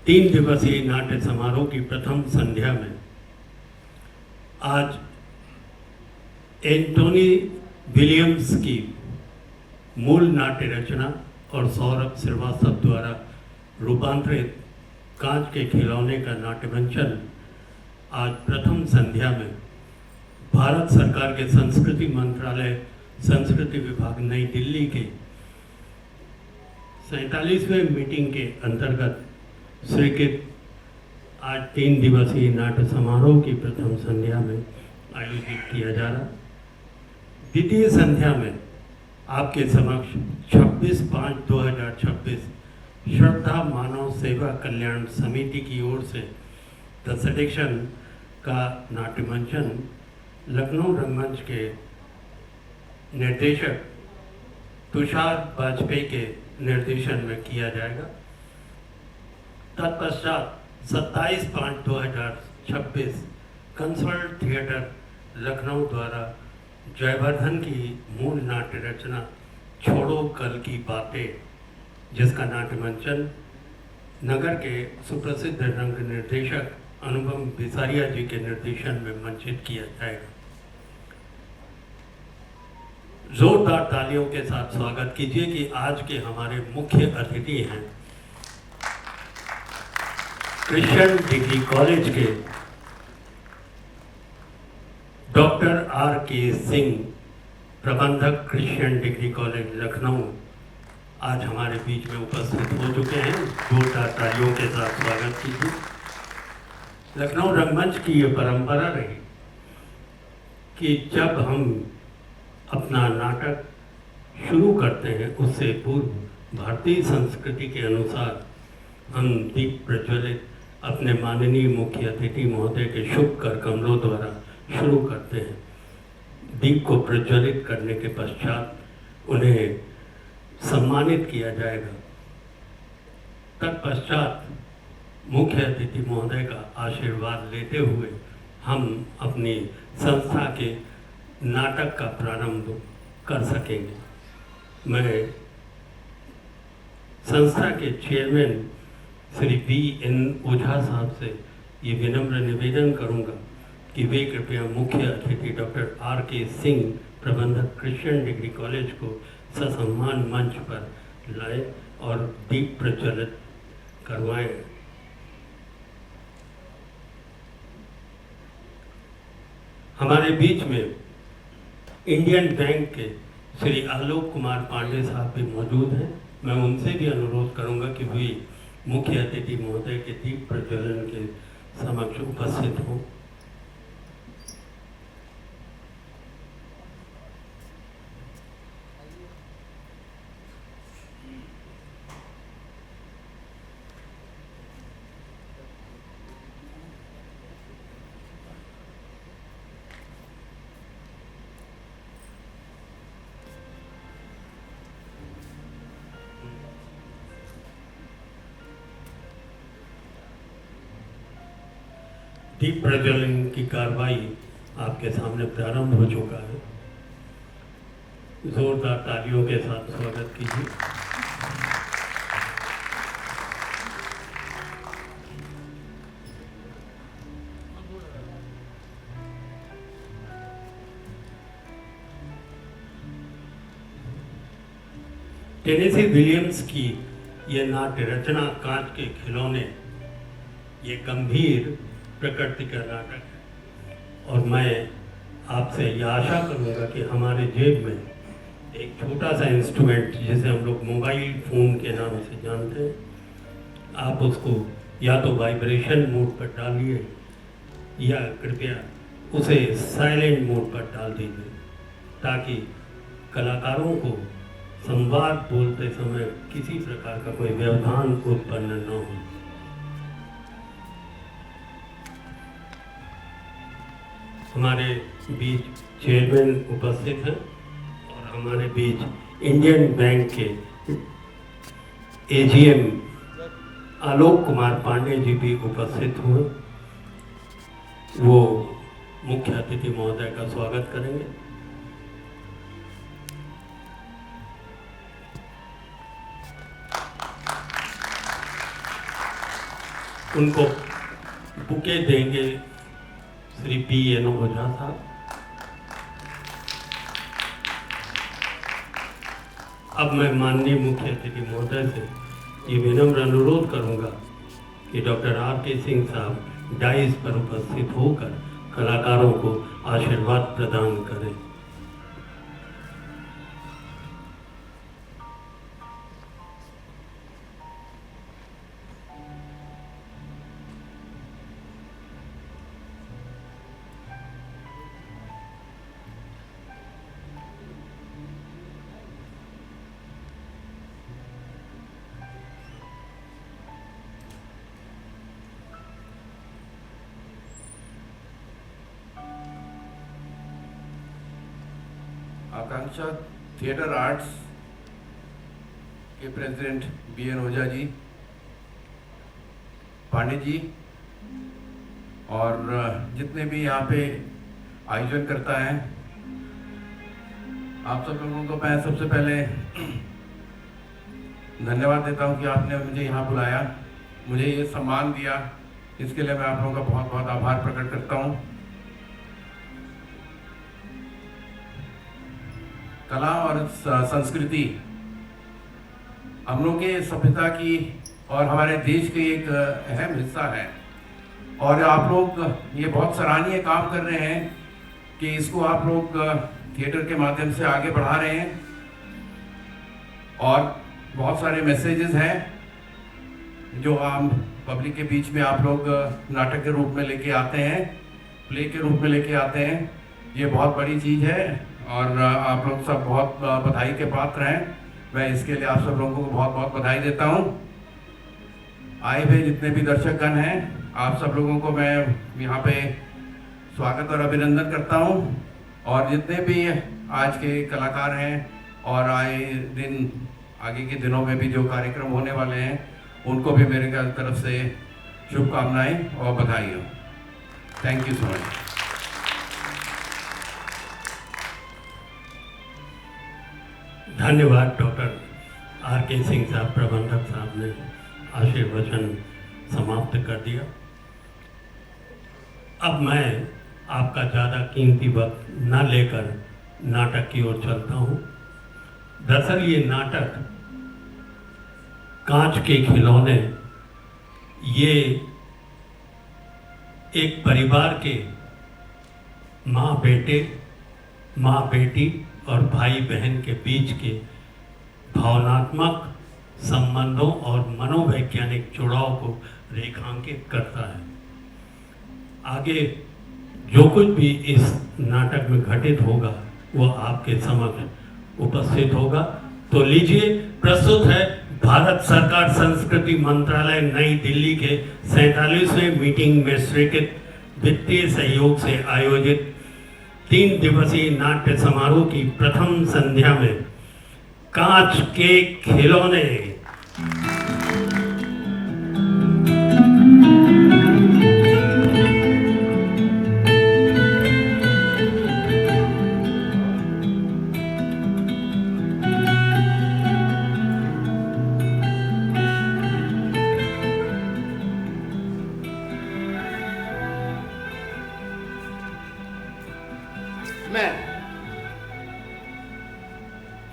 तीन दिवसीय नाट्य समारोह की प्रथम संध्या में आज एंटोनी विलियम्स की मूल नाट्य रचना और सौरभ श्रीवास्तव द्वारा रूपांतरित कांच के खिलौने का नाट्य मंचन आज प्रथम संध्या में भारत सरकार के संस्कृति मंत्रालय संस्कृति विभाग नई दिल्ली के 47वें मीटिंग के अंतर्गत स्वीकृत आज 3 दिवसीय नाट्य समारोह की प्रथम संध्या में आयोजित किया जा रहा। द्वितीय संध्या में आपके समक्ष 26/5/2026 श्रद्धा मानव सेवा कल्याण समिति की ओर से द सेडिक्शन का नाट्य मंचन लखनऊ रंगमंच के निर्देशक तुषार वाजपेयी के निर्देशन में किया जाएगा। तत्पश्चात 27/5/2026 कंसर्ट थिएटर लखनऊ द्वारा जयवर्धन की मूल नाट्य रचना छोड़ो कल की बातें, जिसका नाट्य मंचन नगर के सुप्रसिद्ध रंग निर्देशक अनुपम बिसारिया जी के निर्देशन में मंचित किया जाएगा। जोरदार तालियों के साथ स्वागत कीजिए कि आज के हमारे मुख्य अतिथि हैं क्रिश्चियन डिग्री कॉलेज के डॉक्टर R.K. सिंह, प्रबंधक क्रिश्चियन डिग्री कॉलेज लखनऊ, आज हमारे बीच में उपस्थित हो चुके हैं। जोरदार तालियों के साथ स्वागत कीजिए। लखनऊ रंगमंच की ये परंपरा रही कि जब हम अपना नाटक शुरू करते हैं उससे पूर्व भारतीय संस्कृति के अनुसार हम दीप प्रज्वलित अपने माननीय मुख्य अतिथि महोदय के शुभ कर कमलों द्वारा शुरू करते हैं। दीप को प्रज्वलित करने के पश्चात उन्हें सम्मानित किया जाएगा। तत्पश्चात मुख्य अतिथि महोदय का आशीर्वाद लेते हुए हम अपनी संस्था के नाटक का प्रारंभ कर सकेंगे। मैं संस्था के चेयरमैन श्री V.N. ओझा साहब से ये विनम्र निवेदन करूंगा कि वे कृपया मुख्य अतिथि डॉक्टर R.K. सिंह, प्रबंधक क्रिश्चियन डिग्री कॉलेज को ससम्मान मंच पर लाए और दीप प्रज्वलित करवाएं। हमारे बीच में इंडियन बैंक के श्री आलोक कुमार पांडे साहब भी मौजूद हैं। मैं उनसे भी अनुरोध करूंगा कि वे मुख्य अतिथि महोदय के दीप प्रज्वलन के समक्ष उपस्थित हों। दीप प्रज्वलन की कार्रवाई आपके सामने प्रारंभ हो चुका है। जोरदार तालियों के साथ स्वागत कीजिए। टेनेसी विलियम्स की यह नाट्य रचना कांच के खिलौने ये गंभीर प्रकृति का नाटक है और मैं आपसे यह आशा करूंगा कि हमारे जेब में एक छोटा सा इंस्ट्रूमेंट जिसे हम लोग मोबाइल फ़ोन के नाम से जानते हैं, आप उसको या तो वाइब्रेशन मोड पर डालिए या कृपया उसे साइलेंट मोड पर डाल दीजिए ताकि कलाकारों को संवाद बोलते समय किसी प्रकार का कोई व्यवधान उत्पन्न न हो। हमारे बीच चेयरमैन उपस्थित हैं और हमारे बीच इंडियन बैंक के AGM आलोक कुमार पांडे जी भी उपस्थित हुए। वो मुख्य अतिथि महोदय का स्वागत करेंगे। उनको बुके देंगे श्री P.N. ओझा साहब। अब मैं माननीय मुख्य अतिथि महोदय से ये विनम्र अनुरोध करूंगा कि डॉक्टर R.K. सिंह साहब डाइस पर उपस्थित होकर कलाकारों को आशीर्वाद प्रदान करें। आकांक्षा थिएटर आर्ट्स के प्रेसिडेंट B.N. ओझा जी, पांडे जी और जितने भी यहाँ पे आयोजन करता है, आप सब लोगों को मैं सबसे पहले धन्यवाद देता हूँ कि आपने मुझे यहाँ बुलाया, मुझे ये सम्मान दिया। इसके लिए मैं आप लोगों का बहुत बहुत आभार प्रकट करता हूँ। कला और संस्कृति हम लोग के सभ्यता की और हमारे देश के एक अहम हिस्सा है, और आप लोग ये बहुत सराहनीय काम कर रहे हैं कि इसको आप लोग थिएटर के माध्यम से आगे बढ़ा रहे हैं। और बहुत सारे मैसेजेस हैं जो आम पब्लिक के बीच में आप लोग नाटक के रूप में लेके आते हैं, प्ले के रूप में लेके आते हैं। ये बहुत बड़ी चीज़ है और आप लोग सब बहुत बधाई के पात्र हैं। मैं इसके लिए आप सब लोगों को बहुत बहुत बधाई देता हूं। आए हुए जितने भी दर्शकगण हैं, आप सब लोगों को मैं यहाँ पे स्वागत और अभिनंदन करता हूं। और जितने भी आज के कलाकार हैं और आए दिन आगे के दिनों में भी जो कार्यक्रम होने वाले हैं, उनको भी मेरे तरफ से शुभकामनाएं और बधाई हो। Thank you so much. धन्यवाद। Doctor R.K. सिंह साहब, प्रबंधक साहब ने आशीर्वचन समाप्त कर दिया। अब मैं आपका ज़्यादा कीमती वक्त न लेकर नाटक की ओर चलता हूँ। दरअसल ये नाटक कांच के खिलौने, ये एक परिवार के माँ बेटे, माँ बेटी और भाई बहन के बीच के भावनात्मक संबंधों और मनोवैज्ञानिक जुड़ाव को रेखांकित करता है। आगे जो कुछ भी इस नाटक में घटित होगा वो आपके समक्ष उपस्थित होगा। तो लीजिए, प्रस्तुत है भारत सरकार संस्कृति मंत्रालय नई दिल्ली के 47वें मीटिंग में स्वीकृत वित्तीय सहयोग से आयोजित 3 दिवसीय नाट्य समारोह की प्रथम संध्या में कांच के खिलौने।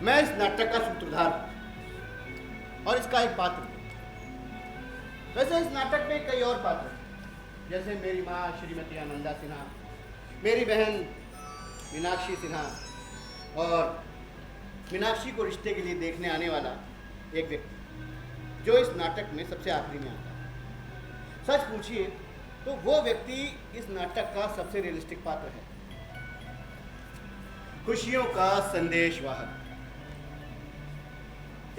मैं इस नाटक का सूत्रधार हूं और इसका एक पात्र हूं। वैसे इस नाटक में कई और पात्र हैं, जैसे मेरी माँ श्रीमती आनंदा सिन्हा, मेरी बहन मीनाक्षी सिन्हा और मीनाक्षी को रिश्ते के लिए देखने आने वाला एक व्यक्ति जो इस नाटक में सबसे आखिरी में आता है। सच पूछिए तो वो व्यक्ति इस नाटक का सबसे रियलिस्टिक पात्र है। खुशियों का संदेश वाहक।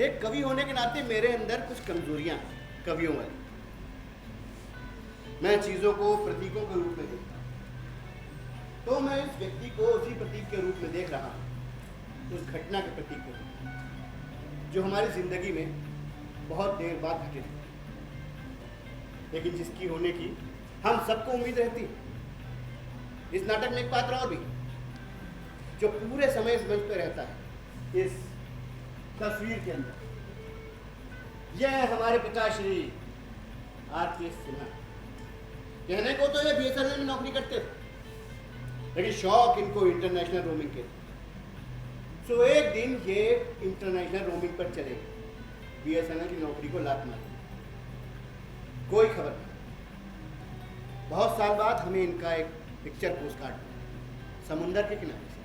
एक कवि होने के नाते मेरे अंदर कुछ कमजोरियां हैं, कवियों वाली। मैं चीजों को प्रतीकों के रूप में देखता हूं, तो मैं इस व्यक्ति को उसी प्रतीक के रूप में देख रहा हूं, उस घटना के प्रतीक के रूप में जो हमारी जिंदगी में बहुत देर बाद घटित हुई, लेकिन जिसकी होने की हम सबको उम्मीद रहती है। इस नाटक में एक पात्र और भी जो पूरे समय इस मंच पे रहता है, इस तस्वीर के अंदर। यह है हमारे पिताश्री आरकेएस सिन्हा। कहने को तो ये बीएसएनएल में नौकरी करते थे, लेकिन शौक इनको इंटरनेशनल रोमिंग के थे। सो एक दिन ये इंटरनेशनल रोमिंग पर चले गए, बीएसएनएल की नौकरी को लात मारी। कोई खबर नहीं। बहुत साल बाद हमें इनका एक पिक्चर पोस्ट कार्ड मिला, समुंदर के किनारे से,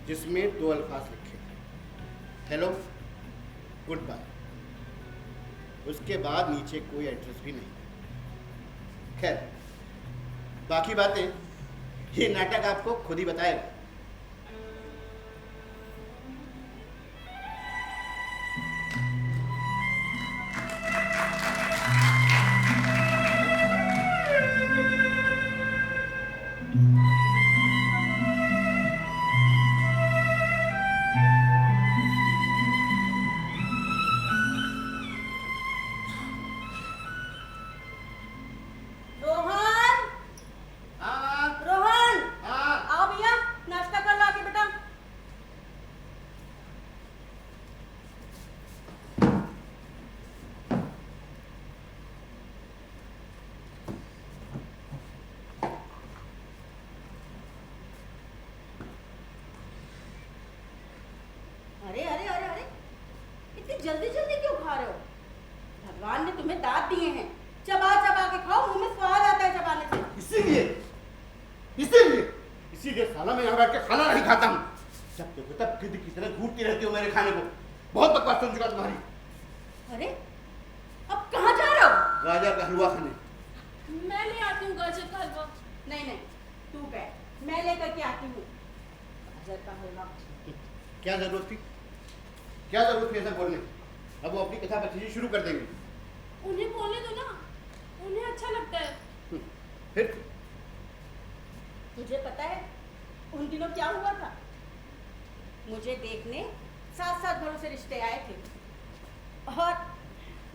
जिसमें 2 अल्फाज लिखे थे, हेलो गुड बाय। उसके बाद नीचे कोई एड्रेस भी नहीं। खैर, बाकी बातें ये नाटक आपको खुद ही बताएगा। रोहन, हाँ रोहन, हाँ। आओ भैया, नाश्ता कर लो आके बेटा। अरे अरे अरे अरे, इतनी जल्दी जल्दी क्यों खा रहे हो? भगवान ने तुम्हें दांत दिए हैं, चबा चबा के खाओ, मुंह में स्वाद आता है चबाने से। इसीलिए इसीलिए इसीलिए साला मैं यहाँ बैठ के खाना नहीं खाता हूँ। जब देखो तब गिद्ध की तरह घूरती रहती हो मेरे खाने को। बहुत बकवास सुन चुका तुम्हारी। अरे, अब कहाँ जा रहे हो? गाजर का हलवा खाने। मैं ले आती हूँ गाजर का हलवा। नहीं नहीं, तू बैठ, मैं लेकर के आती हूँ गाजर का हलवा। क्या जरूरत थी? क्या जरूरत थी ऐसा बोलने? अब वो अपनी कथा बतचीत शुरू कर देंगे। उन्हें बोलने दो ना, उन्हें अच्छा लगता है। फिर तुझे पता है उन दिनों क्या हुआ था? मुझे देखने 7-7 घरों से रिश्ते आए थे और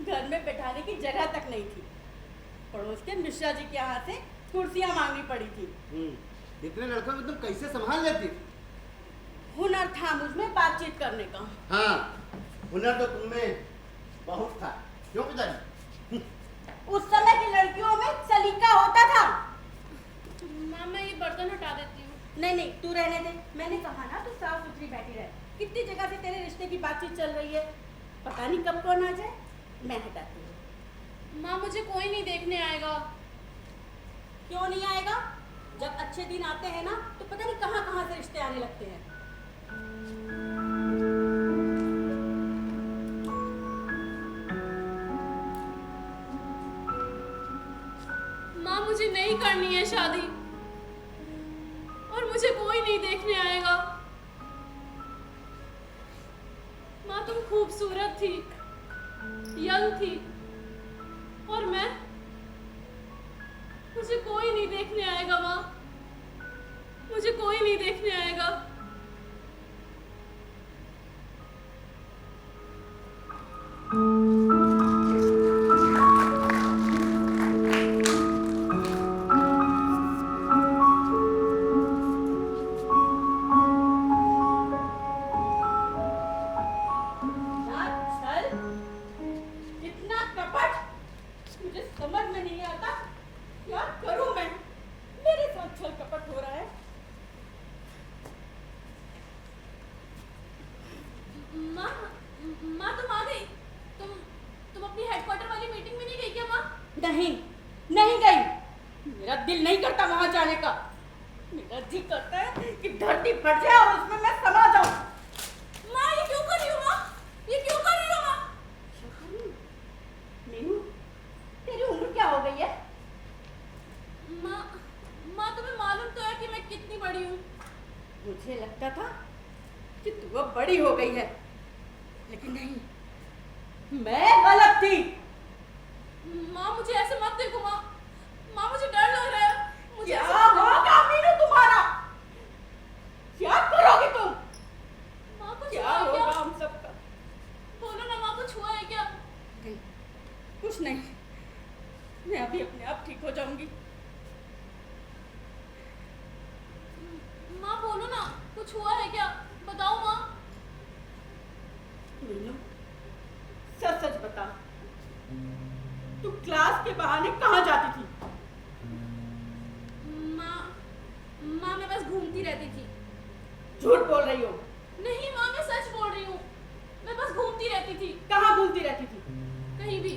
घर में बैठाने की जगह तक नहीं थी। पड़ोस के मिश्रा जी के यहाँ से कुर्सियाँ मांगनी पड़ी थी। इतने लड़कों में तुम कैसे संभाल लेती? हुनर था मुझमें बातचीत करने का। हाँ, हुनर तो तुममें बहुत था। क्यों पिताजी? उस समय की लड़कियों में सलीका होता था। माँ मैं ये बर्तन हटा देती हूँ। नहीं नहीं, तू रहने दे। मैंने कहा ना तू साफ सुथरी बैठी रहे। कितनी जगह से तेरे रिश्ते की बातचीत चल रही है, पता नहीं कब कौन आ जाए। मैं हटाती हूँ। माँ मुझे कोई नहीं देखने आएगा। क्यों नहीं आएगा? जब अच्छे दिन आते हैं ना तो पता नहीं कहाँ कहाँ से रिश्ते आने लगते हैं। माँ मुझे नहीं करनी है शादी और मुझे कोई नहीं देखने आएगा। माँ तुम खूबसूरत थी, यंग थी और मैं, मुझे कोई नहीं देखने आएगा। माँ मुझे कोई नहीं देखने आएगा। चल, इतना कपट मुझे समझ में नहीं आता। क्या करूं मैं? मेरे साथ छल कपट हो रहा है। माँ माँ तुम आ गई। तुम अपनी हेडक्वार्टर वाली मीटिंग में नहीं गई क्या माँ? नहीं, नहीं गई। मेरा दिल नहीं करता वहां जाने का। मेरा जी करता है कि धरती फट जाए और उसमें मैं समा जाऊं। माँ ये क्यों कर रही हो माँ? ये क्यों कर रही हो माँ? मीनू, तेरी उम्र क्या हो गई है? माँ तुम्हें मालूम तो है कि मैं कितनी बड़ी हूँ। मुझे लगता था कि तू अब बड़ी हो गई है, लेकिन नहीं, मैं गलत थी। माँ मुझे ऐसे मत देखो माँ। माँ मुझे डर लग रहा है। मुझे क्या ऐसा मत देखो। होगा मीनू तुम्हारा? क्या करोगी तुम? माँ कुछ क्या हुआ है होगा क्या? हम सबका? बोलो ना माँ, कुछ हुआ है क्या? नहीं, कुछ नहीं। मैं अभी अपने आप ठीक हो जाऊंगी। माँ बोलो ना, कुछ हुआ है क्या? बताओ माँ। मीनू, सच सच बता, तू क्लास के बहाने कहाँ जाती थी? माँ मैं बस घूमती रहती थी। झूठ बोल रही हो। नहीं माँ, मैं सच बोल रही हूँ। मैं बस घूमती रहती थी। कहाँ घूमती रहती थी? कहीं भी,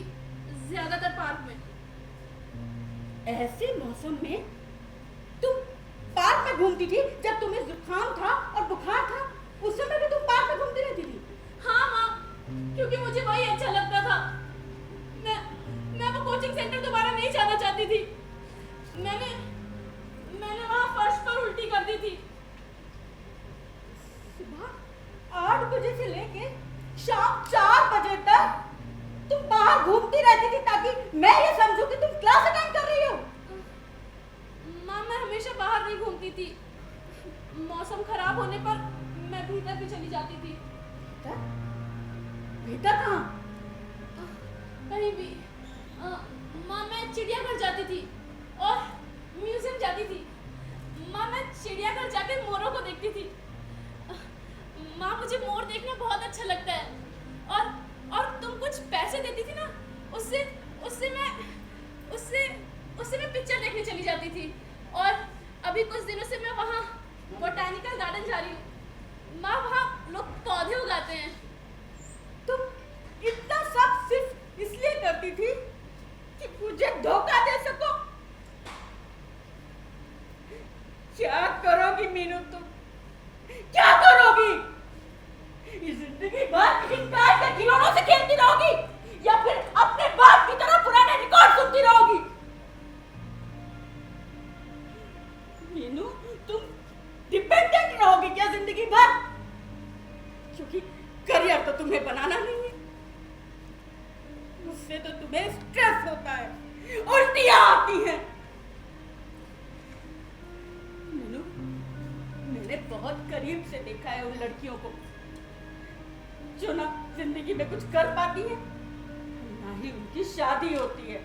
ज्यादातर पार्क में। ऐसे मौसम में तुम पार्क में घूमती थी जब तुम्हें जुकाम था और बुखार था? उस समय भी तुम पार्क में घूमती रहती थी? हाँ माँ, क्योंकि मुझे वही अच्छा लगता था। मैं वो कोचिंग सेंटर दोबारा नहीं जाना चाहती थी। मैंने वहाँ फर्श पर उल्टी कर दी थी। सुबह 8 बजे से लेके शाम 4 बजे तक तुम बाहर घूमती रहती थी ताकि मैं ये समझूं कि तुम क्लास अटेंड कर रही हो। माँ मैं हमेशा बाहर नहीं घूमती थी। मौसम खराब होने पर मैं भीतर भी चली जाती थी। भीतर कहाँ? कहीं भी। माँ मैं चिड़ियाघर जाती थी और म्यूजियम जाती थी। माँ मैं चिड़ियाघर जाकर मोरों को देखती थी। माँ मुझे मोर देखना बहुत अच्छा लगता है। और तुम कुछ पैसे देती थी ना, उससे मैं पिक्चर देखने चली जाती थी। और अभी कुछ दिनों से मैं वहाँ बोटैनिकल गार्डन जा रही हूँ। माँ वहाँ लोग पौधे उगाते हैं। तुम इतना सब सिर्फ इसलिए करती थी कि मुझे धोखा दे सको? क्या करोगी मीनू तुम? क्या करोगी? ये जिंदगी भर इन कार के खिलौनों से खेलती रहोगी या फिर अपने बाप की तरह पुराने रिकॉर्ड सुनती रहोगी? मीनू तुम डिपेंडेंट रहोगी क्या जिंदगी भर? क्योंकि करियर तो तुम्हें बनाना नहीं है। उससे तो तुम्हें स्ट्रेस होता है, उल्टियां आती हैं। मीनू मैंने बहुत करीब से देखा है उन लड़कियों को जो ना जिंदगी में कुछ कर पाती है, ना ही उनकी शादी होती है।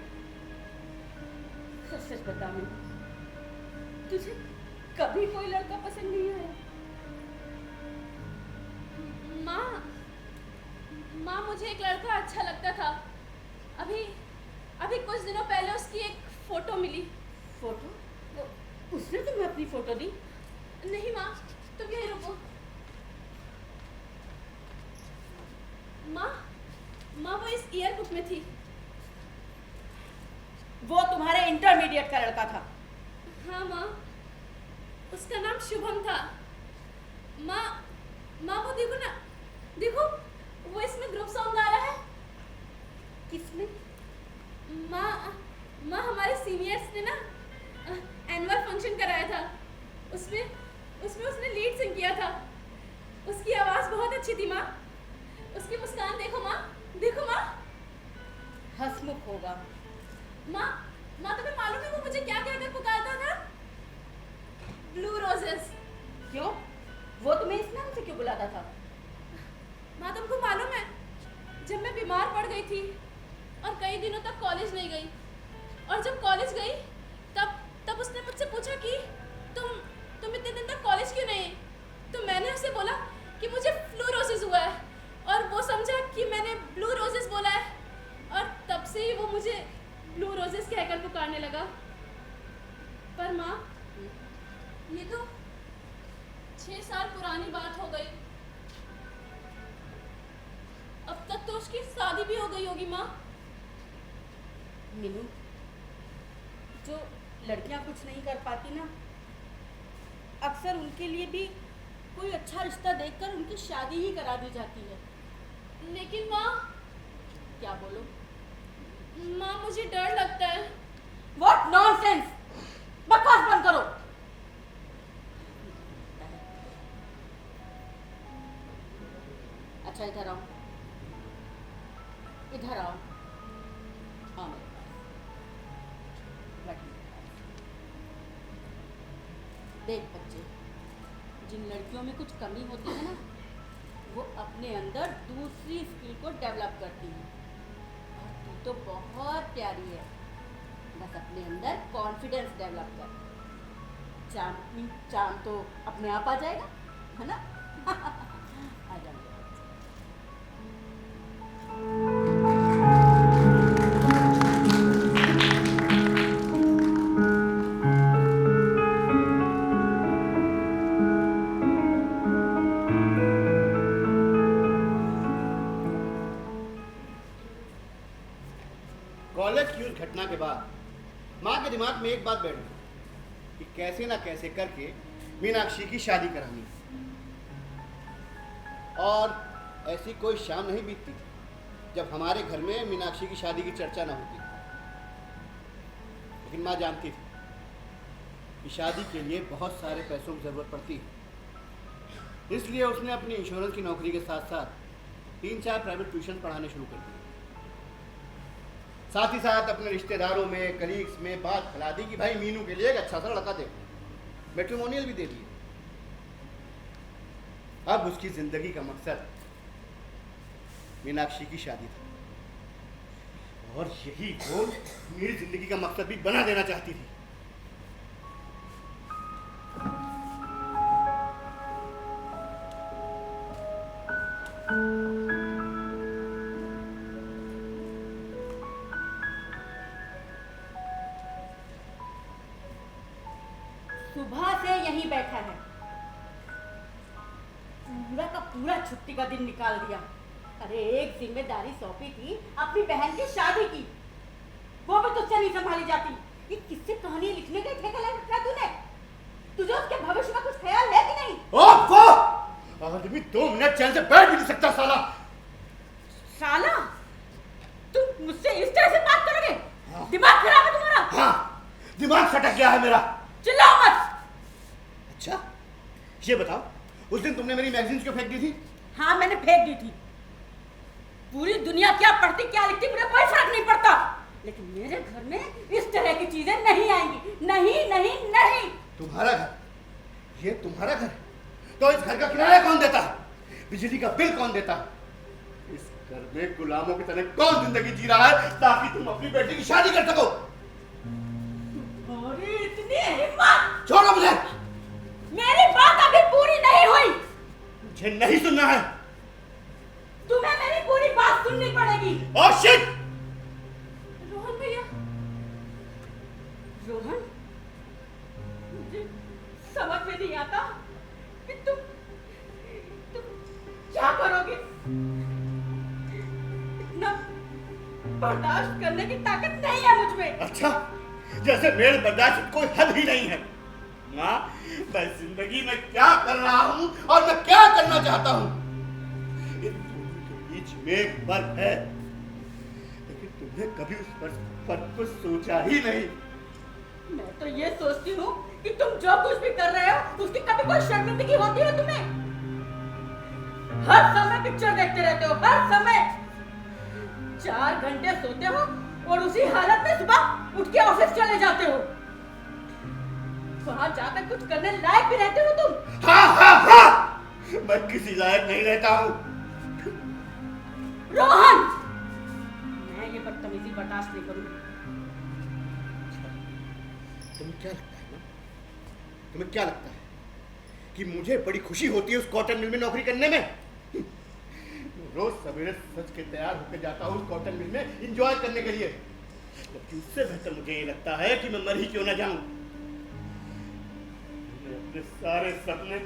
सच सच बता मीनू, तुझे कभी कोई लड़का पसंद नहीं आया? माँ मुझे एक लड़का अच्छा लगता था। अभी कुछ दिनों पहले उसकी एक फोटो मिली। फोटो? उसने तुम्हें अपनी फोटो दी? नहीं माँ, तुम यहीं रुको। माँ वो इस ईयरबुक में थी। वो तुम्हारे इंटरमीडिएट का लड़का था? हाँ माँ, उसका नाम शुभम था। माँ वो देखो ना, देखो वो इसमें ग्रुप सॉन्ग गा रहा है। किसमें? माँ हमारे सीनियर्स ने ना एनुअल फंक्शन कराया था। उसमें उसने लीड सिंग किया था। उसकी आवाज बहुत अच्छी थी माँ। उसकी मुस्कान देखो माँ, देखो माँ। हंसमुख होगा। माँ तुम्हें मालूम है वो मुझे क्या कहकर पुकारता था? Blue roses. क्यों? वो तुम्हें इस नाम से क्यों बुलाता था? माँ तुमको मालूम है, जब मैं बीमार पड़ गई थी और कई दिनों तक कॉलेज नहीं गई, और जब कॉलेज गई तब उसने मुझसे पूछा कि तुम इतने दिन तक कॉलेज क्यों नहीं? तो मैंने उसे बोला कि मुझे फ्लू रोजेस हुआ है, और वो समझा कि मैंने ब्लू रोजेस बोला है, और तब से ही वो मुझे ब्लू रोजेस कहकर पुकारने लगा। पर माँ ये तो 6 साल पुरानी बात हो गई। अब तक तो उसकी शादी भी हो गई होगी माँ। मीनू, जो लड़कियां कुछ नहीं कर पाती ना, अक्सर उनके लिए भी कोई अच्छा रिश्ता देखकर उनकी शादी ही करा दी जाती है। लेकिन माँ, क्या बोलो? माँ मुझे डर लगता है। What nonsense! बकवास बंद करो। अच्छा इधर आओ, इधर आओ। हाँ मेरे पास बैठो। देख बच्चे, जिन लड़कियों में कुछ कमी होती है ना, वो अपने अंदर दूसरी स्किल को डेवलप करती हैं। और तू तो बहुत प्यारी है, बस अपने अंदर कॉन्फिडेंस डेवलप कर। चाम तो अपने आप आ जाएगा, है ना? आ जाओ। घटना के बाद माँ के दिमाग में एक बात बैठ गई कि कैसे ना कैसे करके मीनाक्षी की शादी करानी। और ऐसी कोई शाम नहीं बीतती थी जब हमारे घर में मीनाक्षी की शादी की चर्चा ना होती। लेकिन माँ जानती थी कि शादी के लिए बहुत सारे पैसों की ज़रूरत पड़ती है, इसलिए उसने अपनी इंश्योरेंस की नौकरी के साथ साथ 3-4 प्राइवेट ट्यूशन पढ़ाने शुरू कर दिए। साथ ही साथ अपने रिश्तेदारों में, कलीग्स में बात फैला दी कि भाई मीनू के लिए एक अच्छा सा लड़का दे। मैट्रिमोनियल भी दे दिए। अब उसकी जिंदगी का मकसद मीनाक्षी की शादी था, और यही वो मेरी जिंदगी का मकसद भी बना देना चाहती थी। सुबह से यहीं बैठा है, पूरा का पूरा छुट्टी का दिन निकाल दिया। अरे एक जिम्मेदारी सौंपी थी अपनी बहन की शादी की, वो भी तुझसे नहीं संभाली जाती। ये किससे कहानी लिखने का ठेका ले रखा तूने? तुझे उसके भविष्य का कुछ ख्याल है कि नहीं? ओफो! आदमी 2 मिनट चैन से बैठ भी नहीं सकता साला। साला? तुम मुझसे इस तरह से बात करोगे? दिमाग खराब है तुम्हारा? हाँ, दिमाग सटक गया है मेरा। चिल्लाओ मत। अच्छा, ये बताओ, उस दिन तुमने मेरी मैगजीन्स क्यों फेंक दी थी? हाँ, मैंने फेंक दी थी। पूरी दुनिया क्या पढ़ती क्या लिखती मुझे कोई फर्क नहीं पड़ता, लेकिन मेरे घर में इस तरह की चीजें नहीं आएंगी। नहीं नहीं नहीं। तुम्हारा घर, ये तुम्हारा घर, तो इस घर का किराया कौन देता? बिजली का बिल कौन देता? इस घर में गुलामों की तरह कौन जिंदगी जी रहा है ताकि तुम अपनी बेटी की शादी कर सको? और इतनी हिम्मत! छोड़ो मुझे। मेरी बात अभी पूरी नहीं हुई। मुझे नहीं सुनना है। तुम्हें मेरी पूरी बात सुननी पड़ेगी। Oh shit! रोहन भैया, रोहन, मुझे समझ में नहीं आता कि तुम क्या करोगे। इतना बर्दाश्त करने की ताकत नहीं है मुझ में। अच्छा, जैसे मेरे बर्दाश्त की कोई हद ही नहीं है। माँ, मैं जिंदगी में क्या कर रहा हूँ और मैं क्या करना चाहता हूँ, इन दोनों के बीच में एक फर्क है, लेकिन तुमने कभी उस फर्क को सोचा ही नहीं। मैं तो ये सोचती हूँ कि तुम जो कुछ भी कर रहे हो उसकी कभी कोई शर्मिंदगी होती है तुम्हें? हर समय पिक्चर देखते रहते हो, हर समय 4 घंटे सोते हो और उसी हालत में सुबह उठ के ऑफिस चले जाते हो। वहां जाकर कुछ करने लायक भी रहते हो तुम? हाँ हाँ हाँ, मैं किसी लायक नहीं रहता हूँ। रोहन, मैं ये बदतमीजी बर्दाश्त नहीं करूंगी। तुम्हें क्या लगता है ना, तुम्हें क्या लगता है कि मुझे बड़ी खुशी होती है उस कॉटन मिल में नौकरी करने में? रोज सवेरे सज के तैयार होकर जाता हूँ उस कॉटन मिल में एंजॉय करने के लिए, जबकि उससे बेहतर मुझे ये लगता है कि मैं मर ही क्यों ना जाऊं। मैंने अपने सारे सपने,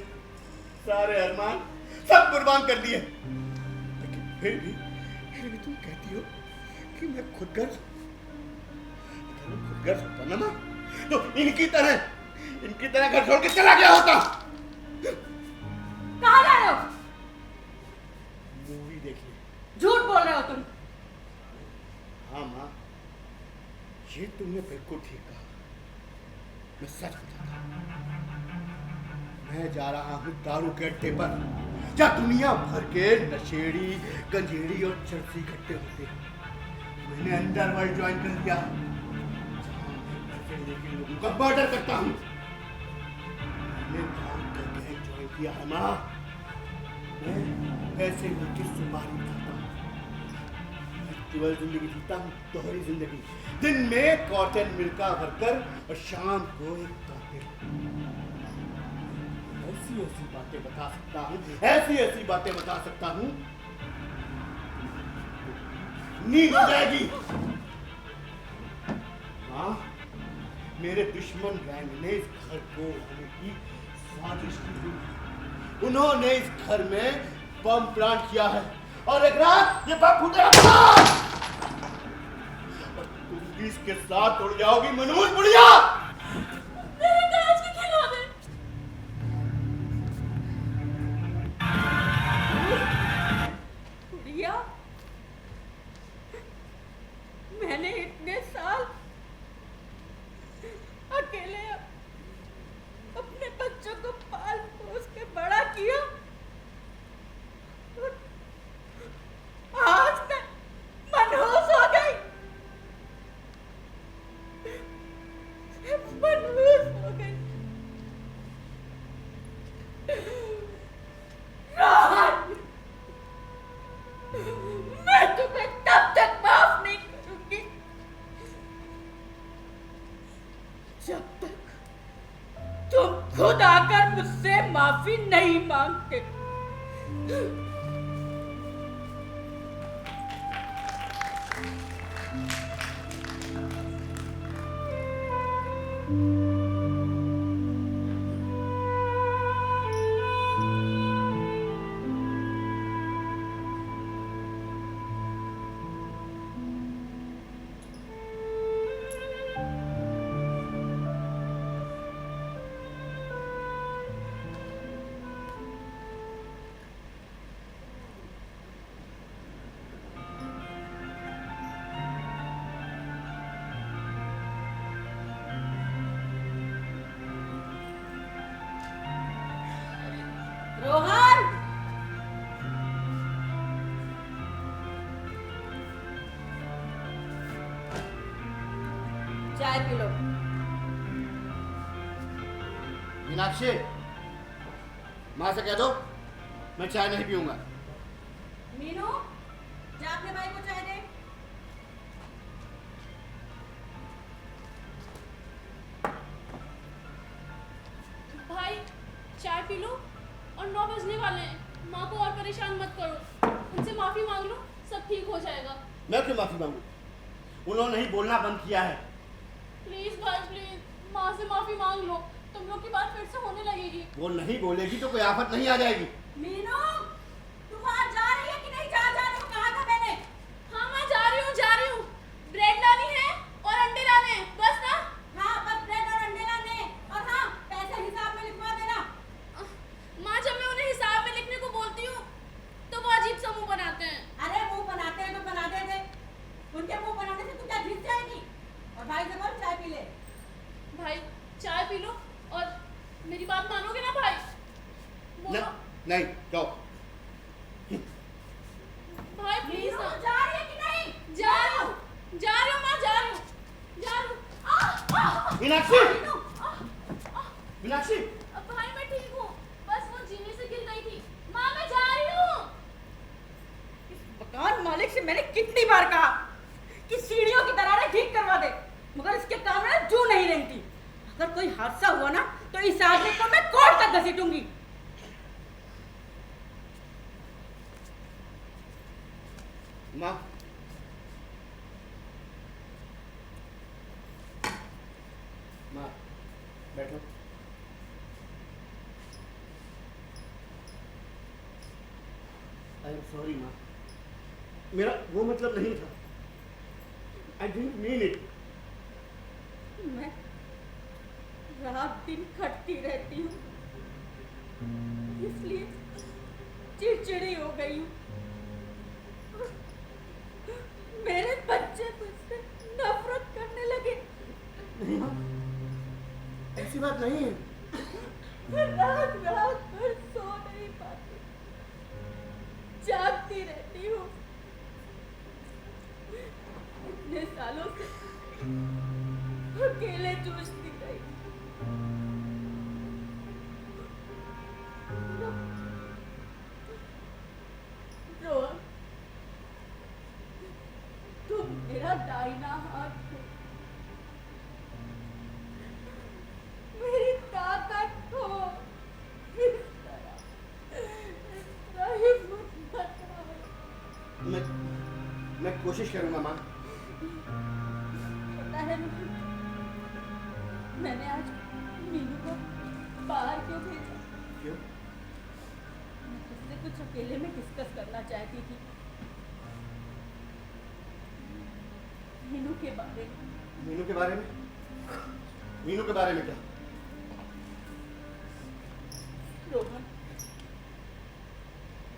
सारे अरमान सब कुर्बान कर दिए, लेकिन फिर भी तुम कहती हो कि मैं खुदगर्ज। अगर मैं खुदगर्ज होता ना माँ, तो इनकी तरह घर छोड़ के चला गया होता। कहाँ जा रहे हो? मूवी देखने। झूठ बोल रहे हो तुम। हाँ माँ, ये तुमने बिल्कुल ठीक कहा, मैं सच बताता हूँ। मैं जा रहा हूँ दारू के अड्डे पर, जहाँ दुनिया भर के नशेड़ी, गंजेड़ी और चर्सी इकट्ठे होते हैं। मैंने अंडरवर्ल्ड ज्वाइन कर लिया, जहाँ मैं पैसे लेके लोगों का मर्डर करता हूँ। मैंने जानकर गैंग ज्वाइन किया है माँ। मैं पैसे लेके सुपारी खाता हूँ, केवल जिंदगी जीता हूँ, दोहरी जिंदगी। दिन में कॉटन मिल का वर्कर और शाम को एक कातिल। ऐसी बातें बता सकता हूँ, ऐसी बातें बता सकता हूँ, नींद हो जाएगी। हाँ, मेरे दुश्मन गैंग ने इस घर को उड़ाने की साजिश की हुई। उन्होंने इस घर में बम प्लांट किया है और एक रात ये बम फूटेगा और तुम भी भी इसके साथ उड़ जाओगी मनोज बुढ़िया। मेरे कांच के खिलौने। गुड़िया, मैंने इतने साल अकेले अपने बच्चों को पाल पोस के बड़ा किया, और आज मैं मनहूस हो गई, मनहूस हो गई। रोहन, मैं तुम्हें तब तक माफ नहीं करूंगी जब तक तुम खुद आकर मुझसे माफी नहीं मांगते। रोहन, चाय पी लो। मीनाक्षी, माँ से कह दो मैं चाय नहीं पीऊंगा। मीनू, जा अपने भाई को चाय दे। भाई चाय पी लो, और 9 बजने वाले हैं। माँ को और परेशान मत करो, उनसे माफी मांग लो, सब ठीक हो जाएगा। मैं क्यों माफी मांगू? उन्होंने ही बोलना बंद किया है। प्लीज भाई प्लीज, माँ से माफी मांग लो, तुम लोग की बात फिर से होने लगेगी। वो नहीं बोलेगी तो कोई आफत नहीं आ जाएगी। मीनू, तुम आज जा रही है कि नहीं? जा रही हो, कहा था मैंने। हाँ मैं जा रही हूँ। ब्रेड लानी है और अंडे लाने हैं, बस ना। हाँ, बस ब्रेड और अंडे लाने, और हाँ, पैसे हिसाब में लिखवा देना। माँ, जब मैं उन्हें हिसाब में लिखने को बोलती हूँ तो वो अजीब सा मुंह बनाते हैं। अरे मुंह बनाते हैं तो बना दे। उनके मुंह बनाने से तू क्या जीत जाएगी? और भाई से बोल चाय पी ले। भाई चाय पी लो, और मेरी बात मानोगे ना भाई? बोलो। नहीं, जाओ। भाई प्लीज मीनू, ना। जा रही है कि नहीं? जा रही हूँ माँ, जा रही हूँ। मीनाक्षी, मीनू, मीनाक्षी, भाई मैं ठीक हूँ, बस वो जीने से गिर गई थी। माँ मैं जा रही हूँ। इस मकान मालिक से मैंने कितनी बार कहा कि सीढ़ियों की दरारें ठीक करवा दे, मगर इसके काम में जू नहीं रहती। अगर कोई हादसा हुआ ना तो इस आदमी को मैं कोर्ट तक घसीटूंगी। माँ, माँ बैठो। आई एम सॉरी माँ, मेरा वो मतलब नहीं था। I didn't mean it. मैं रात दिन खटती रहती हूँ, इसलिए चिड़चिड़ी हो गई हूँ। मेरे बच्चे मुझसे नफरत करने लगे। नहीं माँ, ऐसी बात नहीं है। मैं रात रात भर सो नहीं पाती, जागती रहती हूँ। इतने सालों से अकेले जूझती रही। रोहन, तुम मेरा दाहिना हाथ हो, मेरी ताकत हो। इस तरह हिम्मत मत हारो। मैं कोशिश करूंगा माँ। पता है मुझे, मैंने आज मीनू को बाहर क्यों भेजा? क्यों? मैं तुझसे कुछ अकेले में डिस्कस करना चाहती थी, मीनू के बारे में। मीनू के बारे में? मीनू के बारे में क्या? रोहन,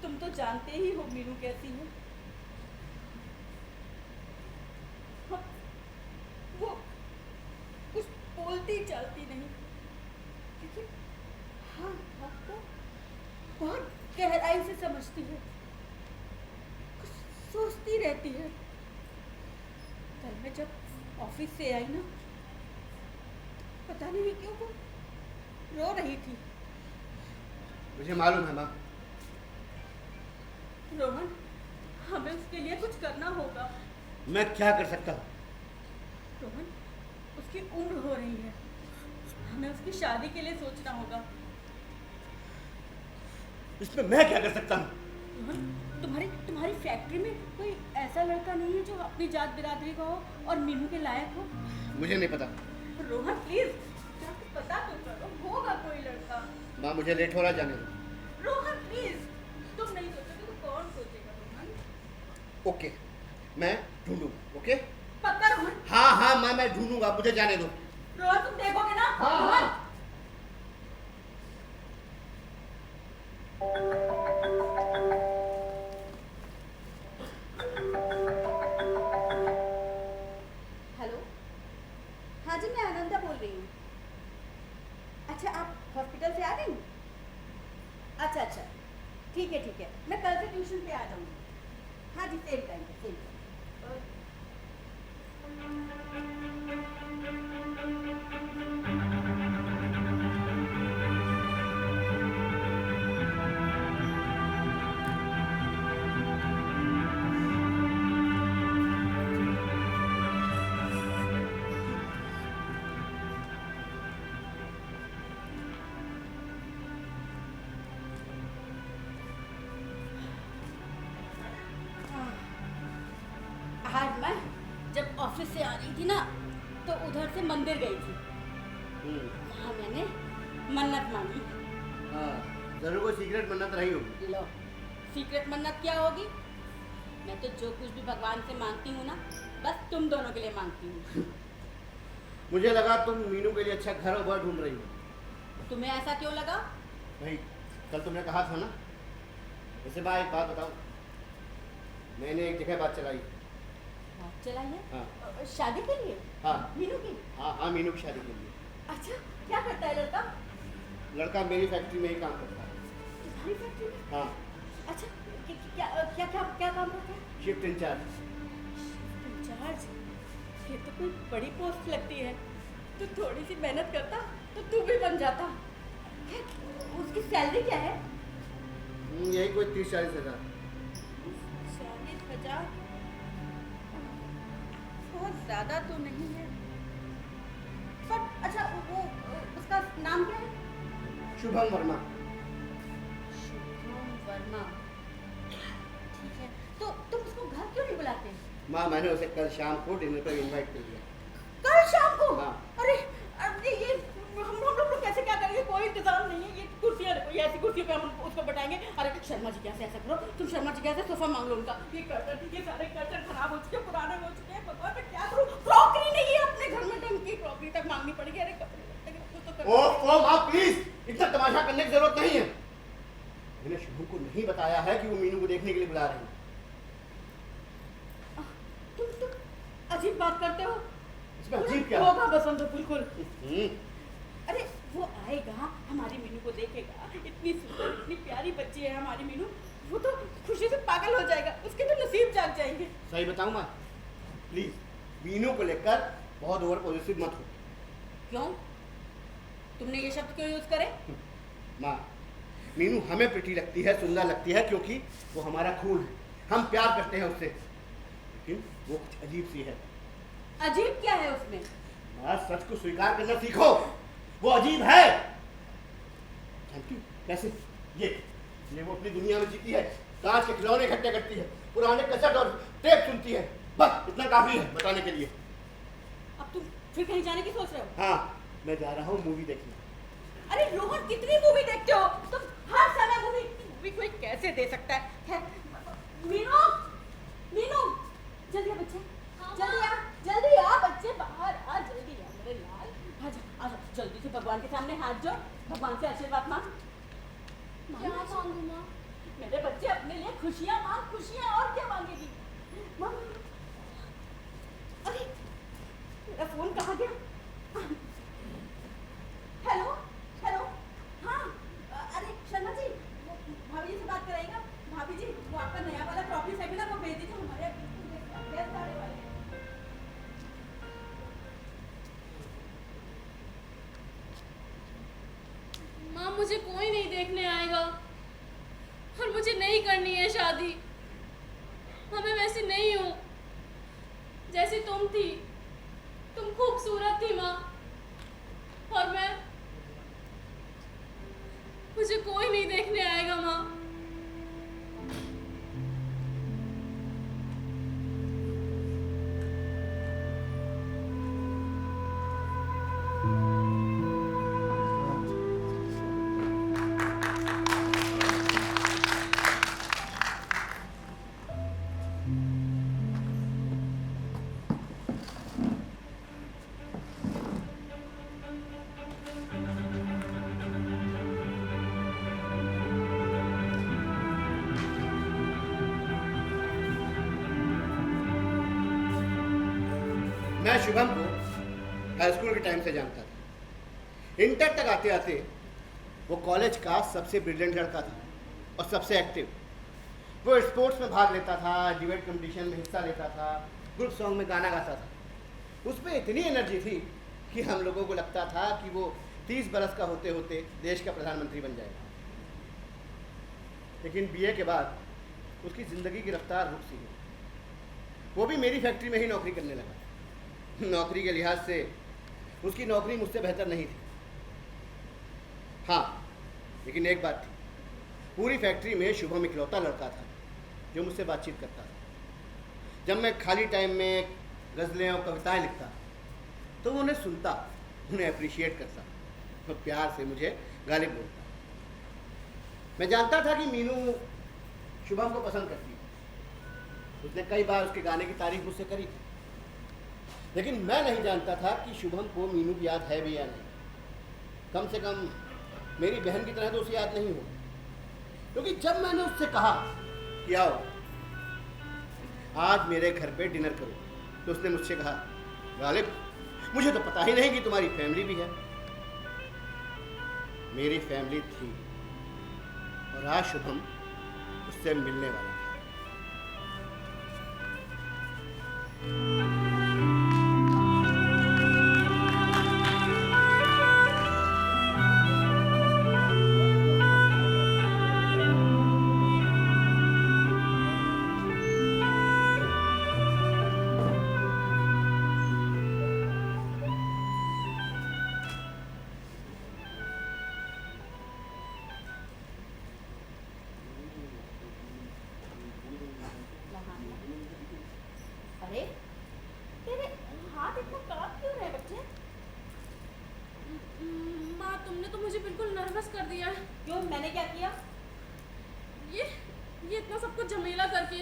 तुम तो जानते ही हो मीनू कैसी है। हाँ, वो कुछ बोलती चालती नहीं, लेकिन हाँ बात तो बहुत गहराई से समझती है, कुछ सोचती रहती है। कल मैं जब ऑफिस से आई ना, पता नहीं क्यों वो रो रही थी। मुझे मालूम है माँ। रोहन, हमें उसके लिए कुछ करना होगा। मैं क्या कर सकता हूँ? रोहन, उसकी उम्र हो रही है, हमें उसकी शादी के लिए सोचना होगा। इसमें मैं क्या कर सकता हूँ? रोहन, तुम्हारी फैक्ट्री में कोई ऐसा लड़का नहीं है जो अपनी जात बिरादरी का हो और मीनू के लायक हो? मुझे नहीं पता। रोहन प्लीज, जाके पता तो करो, होगा कोई लड़का। माँ मुझे लेट हो रहा, जाने दो। रोहन प्लीज, तुम नहीं सोचोगे तो कौन सोचेगा रोहन? ओके, मैं ढूंढूं। ओके? पक्का रोहन? हाँ हाँ माँ, मैं ढूंढूंगा, मुझे जाने दो। रोहन तुम देखोगे ना? हाँ, रोहन! हेलो, हाँ जी मैं आनंदा बोल रही हूँ। अच्छा, आप हॉस्पिटल से आ गई? अच्छा अच्छा, ठीक है, मैं कल से ट्यूशन पे आ जाऊँगी। हाँ जी, सेम टाइम पे, सेम टाइम। आज मैं जब ऑफिस से आ रही थी ना, तो उधर से मंदिर गई थी। वहाँ मैंने मन्नत मांगी। हाँ, जरूर कोई सीक्रेट मन्नत रही होगी। लो, सीक्रेट मन्नत क्या होगी? मैं तो जो कुछ भी भगवान से मांगती हूँ ना, बस तुम दोनों के लिए मांगती हूँ। मुझे लगा तुम मीनू के लिए अच्छा घर और बार ढूंढ रही हो। तुम्हें ऐसा क्यों लगा? भाई, कल तुमने कहा था ना। वैसे माँ एक बात बताओ, मैंने एक जगह बात चलाई। बात चलाई है? हाँ। शादी के लिए? हाँ मीनू की? हाँ, मीनू की शादी के लिए। अच्छा, क्या करता है लड़का? लड़का मेरी फैक्ट्री में ही काम करता है। तुम्हारी फैक्ट्री में? हाँ, अच्छा, क्या काम करता है? Shift in charge. इंचार्ज? ये तो कोई बड़ी पोस्ट लगती है। तो थोड़ी सी मेहनत करता तो तू भी बन जाता। उसकी सैलरी क्या है? यही कोई 30-40 हज़ार। 40,000? बहुत ज़्यादा तो नहीं है, पर अच्छा वो उसका नाम क्या है? शुभम वर्मा। शुभम वर्मा, ठीक है। तो तुम उसको घर क्यों नहीं बुलाते? माँ, मैंने उसे कल शाम को डिनर पर इनवाइट कर दिया। कल शाम को? हाँ। अरे ये हम लोग कैसे क्या करेंगे? कोई इंतजाम नहीं है। ये कुर्सियाँ देखो, ये ऐसी कुर्सियों पे हम उसको बैठाएंगे। अरे शर्मा जी कैसे ऐसा करो, तुम शर्मा जी कैसे सोफा मांग लो उनका। ये कर्टन, ये सारे कर्टन खराब हो चुके हैं, पुराने हो चुके हैं। भगवान मैं क्या करूँ? क्रॉकरी नहीं है अपने घर में, ढंग की क्रॉकरी तक मांगनी पड़ेगी। अरे कपड़े कुछ तो करो। ओ माँ प्लीज, इतना तमाशा करने की जरूरत नहीं है। मैंने शुभम को नहीं बताया है कि वो मीनू को देखने के लिए बुला रहे हैं। तुम अजीब बात करते हो। इसमें अजीब क्या? होगा बसंत बिल्कुल। हम्म, अरे वो आएगा, हमारी मीनू को देखेगा, इतनी सुंदर इतनी प्यारी बच्ची है हमारी मीनू, वो तो खुशी से पागल हो जाएगा, उसके तो नसीब जाग जाएंगे। सही बताऊं माँ, प्लीज मीनू को लेकर बहुत ओवर पॉजिटिव मत हो। क्यों? तुमने ये शब्द क्यों यूज करे? माँ, मीनू हमें प्रिटी लगती है, सुंदर लगती है, क्योंकि वो हमारा खून है, हम प्यार करते हैं उससे, लेकिन वो कुछ अजीब सी है। अजीब क्या है उसमें? माँ, सच को स्वीकार करना सीखो, वो अजीब है। जानती हो कैसे? ये वो अपनी दुनिया में जीती है, कांच के खिलौने इकट्ठे करती है, पुराने कैसेट और टेप सुनती है, बस इतना काफी है बताने के लिए। अब तुम फिर कहीं जाने की सोच रहे हो? हाँ, मैं जा रहा हूँ मूवी देखने। अरे रोहन, कितनी मूवी देखते हो तुम? हर समय मूवी कोई कैसे दे सकता है? मीनू, मीनू, जल्दी आ बच्चे, जल्दी आ बच्चे, बाहर भगवान के सामने हाथ जोड़, भगवान से आशीर्वाद मांग। क्या मांगू माँ? मेरे बच्चे अपने लिए खुशियां मांग, खुशियां, और क्या मांगेगी? मांग। अरे मेरा फोन कहाँ गया? हेलो हेलो, हाँ अरे शर्मा जी, वो भाभी जी से बात कराएगा। भाभी जी, वो आपका नया वाला क्रॉकरी सेट है ना, वो भेज दीजिए, हमारे गेस्ट आने वाले हैं। माँ मुझे कोई नहीं देखने आएगा और मुझे नहीं करनी है शादी। मैं वैसी नहीं हूँ जैसी तुम थी। तुम खूबसूरत थी माँ, और मुझे कोई नहीं देखने आएगा माँ। मैं शुभम को हाई स्कूल के टाइम से जानता था। इंटर तक आते आते वो कॉलेज का सबसे ब्रिलियंट लड़का था और सबसे एक्टिव। वो स्पोर्ट्स में भाग लेता था, डिबेट कंपटीशन में हिस्सा लेता था, ग्रुप सॉन्ग में गाना गाता था। उसमें इतनी एनर्जी थी कि हम लोगों को लगता था कि वो 30 बरस का होते होते देश का प्रधानमंत्री बन जाएगा। लेकिन बीए के बाद उसकी ज़िंदगी की रफ्तार रुक सी गई। वो भी मेरी फैक्ट्री में ही नौकरी करने लगा। नौकरी के लिहाज से उसकी नौकरी मुझसे बेहतर नहीं थी। हाँ, लेकिन एक बात थी, पूरी फैक्ट्री में शुभम इकलौता लड़का था जो मुझसे बातचीत करता था। जब मैं खाली टाइम में गज़लें और कविताएं लिखता तो वो उन्हें सुनता, उन्हें अप्रिशिएट करता और प्यार से मुझे गालिब बोलता। मैं जानता था कि मीनू शुभम को पसंद करती है। उसने कई बार उसके गाने की तारीफ मुझसे करी थी। लेकिन मैं नहीं जानता था कि शुभम को मीनू की याद है भी या नहीं। कम से कम मेरी बहन की तरह तो उसे याद नहीं हो। क्योंकि जब मैंने उससे कहा कि आओ आज मेरे घर पे डिनर करो, तो उसने मुझसे कहा, गालिब मुझे तो पता ही नहीं कि तुम्हारी फैमिली भी है। मेरी फैमिली थी और आज शुभम उससे मिलने वाला था। अरे तेरे हाथ इतना कांप क्यों रहे बच्चे? माँ तुमने तो मुझे बिल्कुल नर्वस कर दिया है। क्यों, मैंने क्या किया? ये इतना सब कुछ झमेला करके